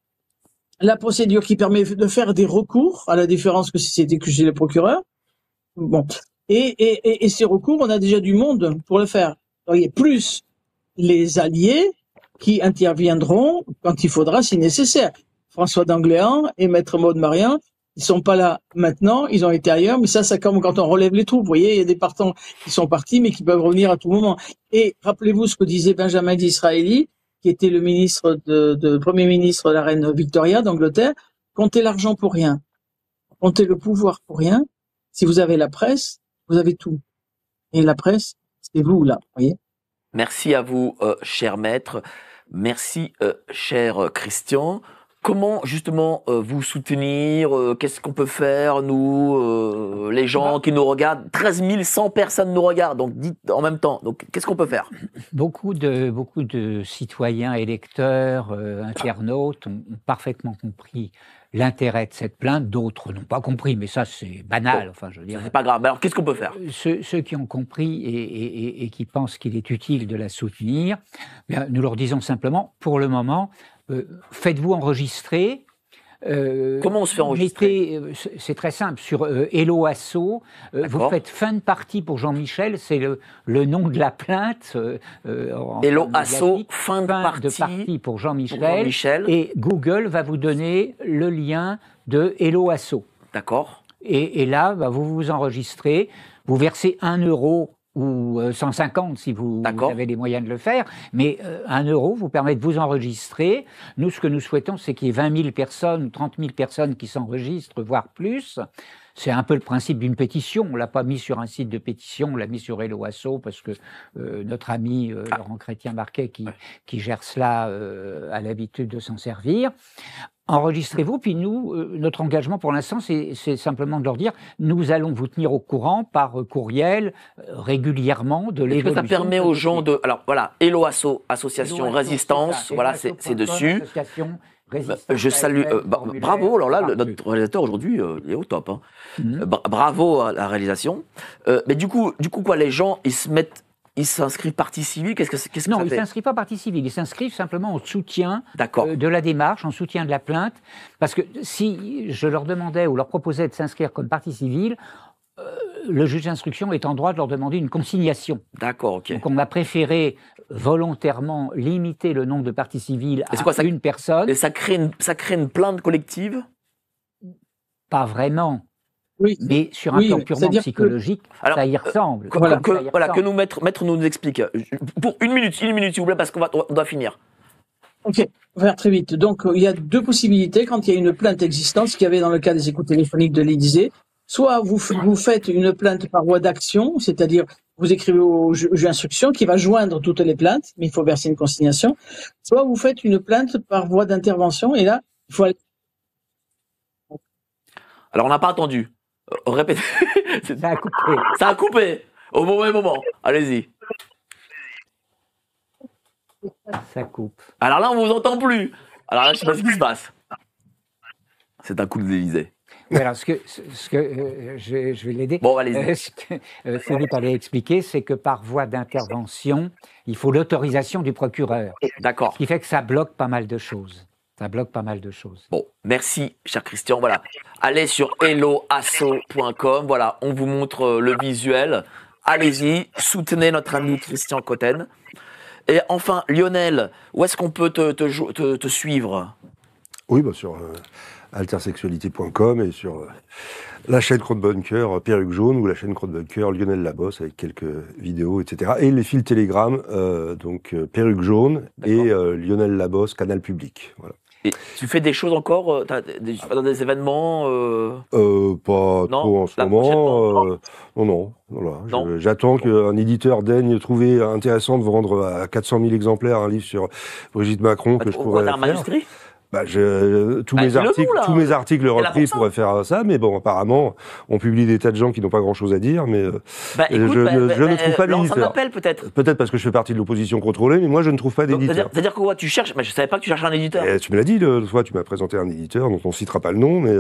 la procédure qui permet de faire des recours, à la différence que si c'était que chez le procureur. Bon. Et ces recours, on a déjà du monde pour le faire. Donc, il y a plus les alliés qui interviendront quand il faudra, si nécessaire. François d'Angléan et Maître Maud Marian, ils sont pas là maintenant, ils ont été ailleurs, mais ça comme quand on relève les troupes. Vous voyez, il y a des partants qui sont partis, mais qui peuvent revenir à tout moment. Et rappelez-vous ce que disait Benjamin Disraeli, qui était le premier ministre de la reine Victoria d'Angleterre. Comptez l'argent pour rien. Comptez le pouvoir pour rien. Si vous avez la presse, vous avez tout. Et la presse, c'est vous, là, vous voyez. Merci à vous, cher maître. Merci, cher Christian. Comment justement vous soutenir? Qu'est-ce qu'on peut faire, nous, les gens qui nous regardent? 13 100 personnes nous regardent, donc dites en même temps. Donc qu'est-ce qu'on peut faire? Beaucoup de citoyens, électeurs, internautes ont parfaitement compris l'intérêt de cette plainte. D'autres n'ont pas compris, mais ça c'est banal. Bon, enfin, je veux dire. C'est pas grave. Alors qu'est-ce qu'on peut faire? Ceux qui ont compris et qui pensent qu'il est utile de la soutenir, bien, nous leur disons simplement, pour le moment, faites-vous enregistrer. Comment on se fait enregistrer? C'est très simple, sur Hello Asso, vous faites fin de partie pour Jean-Michel, c'est le nom de la plainte. Hello Asso, fin de partie pour Jean-Michel. Et Google va vous donner le lien de Hello Asso. D'accord. Et là, vous vous enregistrez, vous versez 1 euro ou 150 si vous avez les moyens de le faire, mais 1 euro vous permet de vous enregistrer. Nous, ce que nous souhaitons, c'est qu'il y ait 20 000 personnes ou 30 000 personnes qui s'enregistrent, voire plus. C'est un peu le principe d'une pétition. On ne l'a pas mis sur un site de pétition, on l'a mis sur Hello Asso parce que notre ami Laurent Chrétien-Marquet, qui gère cela, a l'habitude de s'en servir. Enregistrez-vous, puis nous, notre engagement pour l'instant, c'est simplement de leur dire, nous allons vous tenir au courant par courriel, régulièrement, de l'évolution. Est-ce que ça permet aux gens de... Alors voilà, Hello Asso, Association Résistance, voilà, c'est dessus. Je salue... bravo, alors là, notre réalisateur aujourd'hui, il est au top. Hein. Bravo à la réalisation. Mais du coup quoi, les gens, ils s'inscrivent partie civile? Qu'est-ce que ça fait? Non, ils ne s'inscrivent pas partie civile. Ils s'inscrivent simplement en soutien de la démarche, en soutien de la plainte. Parce que si je leur demandais ou leur proposais de s'inscrire comme partie civile, le juge d'instruction est en droit de leur demander une consignation. D'accord, ok. Donc on a préféré volontairement limiter le nombre de parties civiles à une personne. Et ça crée une plainte collective? Pas vraiment. Oui. Mais sur un plan purement psychologique, ça y ressemble. Que nous maître nous explique. Pour une minute s'il vous plaît, parce qu'on doit finir. Ok, on va faire très vite. Donc, il y a deux possibilités quand il y a une plainte existante, ce qu'il y avait dans le cas des écoutes téléphoniques de l'Élysée. Soit vous faites une plainte par voie d'action, c'est-à-dire vous écrivez au juge d'instruction qui va joindre toutes les plaintes, mais il faut verser une consignation. Soit vous faites une plainte par voie d'intervention, et là, il faut aller... Alors, on n'a pas entendu. Répétez. Ça a coupé. Ça a coupé. Au mauvais moment. Allez-y. Ça coupe. Alors là, on vous entend plus. Alors là, je sais pas ce qui se passe. C'est un coup de l'Élysée. Alors, ce que je vais l'aider. Bon, allez-y. Ce que Philippe allait expliquer, c'est que par voie d'intervention, il faut l'autorisation du procureur. D'accord. Ce qui fait que ça bloque pas mal de choses. Ça bloque pas mal de choses. Bon, merci, cher Christian. Voilà, allez sur helloasso.com. Voilà, on vous montre le visuel. Allez-y, soutenez notre ami Christian Cotten. Et enfin, Lionel, où est-ce qu'on peut te suivre? Oui, sur altersexualité.com et sur la chaîne Crotte-Bunker Perruque Jaune ou la chaîne Crotte-Bunker Lionel Labosse avec quelques vidéos, etc. Et les fils Telegram, donc Perruque Jaune et Lionel Labosse, Canal Public. Voilà. Et tu fais des choses encore dans des événements Pas trop en ce moment. Non. J'attends qu'un éditeur daigne trouver intéressant de vendre à 400 000 exemplaires un livre sur Brigitte Macron que je pourrais faire. Un manuscrit tous mes articles repris pourraient faire ça, mais bon, apparemment, on publie des tas de gens qui n'ont pas grand-chose à dire, mais je ne trouve pas d'éditeur. Peut-être parce que je fais partie de l'opposition contrôlée, mais moi, je ne trouve pas d'éditeur. C'est-à-dire que tu cherches, mais je ne savais pas que tu cherchais un éditeur. Tu me l'as dit, l'autre fois, tu m'as présenté un éditeur dont on ne citera pas le nom, mais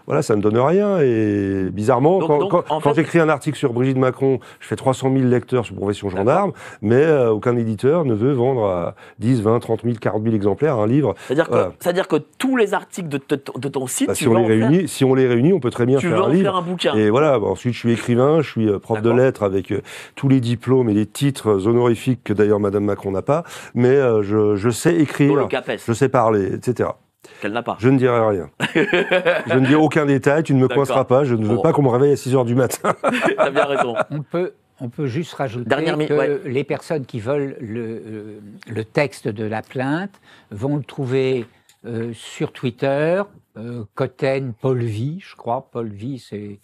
voilà, ça ne donne rien. Et bizarrement, quand j'écris un article sur Brigitte Macron, je fais 300 000 lecteurs sur Profession Gendarme, mais aucun éditeur ne veut vendre à 10, 20, 30 000, 40 000 exemplaires un livre. C'est-à-dire que tous les articles de ton site, si on les réunit, on peut très bien faire un livre. Tu veux en faire un bouquin. Et voilà, ensuite je suis écrivain, je suis prof de lettres avec tous les diplômes et les titres honorifiques que d'ailleurs Madame Macron n'a pas, mais je sais écrire, je sais parler, etc. Qu'elle n'a pas. Je ne dirai rien. Je ne dirai aucun détail, tu ne me coinceras pas, je ne veux pas qu'on me réveille à 6h du matin. T'as bien raison. On peut juste rajouter que les personnes qui veulent le texte de la plainte vont le trouver sur Twitter, Cotten Paul Vie, je crois. Paul Vie, c'est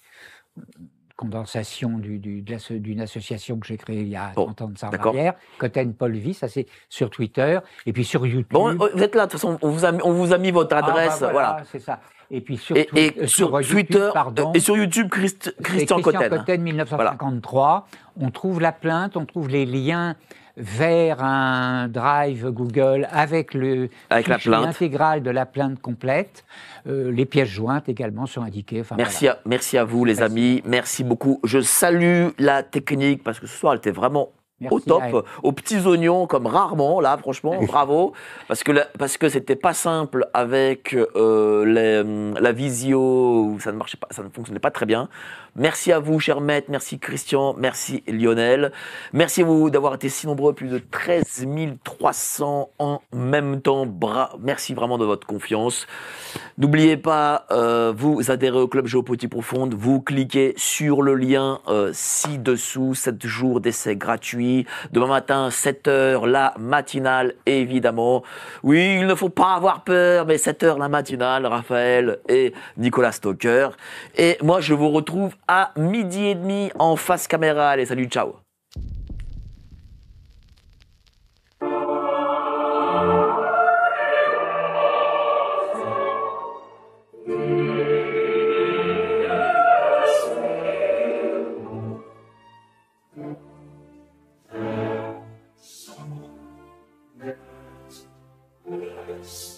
condensation d'une association que j'ai créée il y a 30 ans de ça en arrière. Cotten Paul Vie, ça c'est sur Twitter. Et puis sur YouTube. Bon, vous êtes là, de toute façon, on vous a mis votre adresse. Voilà, c'est ça. Et puis sur Twitter, et sur YouTube, Christian Cotten 1953. Voilà. On trouve la plainte, on trouve les liens vers un drive Google avec le fichier intégral de la plainte complète. Les pièces jointes également sont indiquées. Enfin, merci à vous, les amis. Merci beaucoup. Je salue la technique parce que ce soir, elle était vraiment au top, aux petits oignons, comme rarement, là, franchement, bravo. Parce que c'était pas simple avec la visio, où ça ne marchait pas, ça ne fonctionnait pas très bien. Merci à vous, cher maître, merci Christian, merci Lionel. Merci à vous d'avoir été si nombreux, plus de 13 300 en même temps. Merci vraiment de votre confiance. N'oubliez pas, vous adhérez au Club Géopolitique Profonde, vous cliquez sur le lien ci-dessous, 7 jours d'essai gratuit. Demain matin, 7h, la matinale, évidemment. Oui, il ne faut pas avoir peur, mais 7h, la matinale, Raphaël et Nicolas Stocker. Et moi, je vous retrouve à 12h30 en face caméra. Allez, salut, ciao. Yes.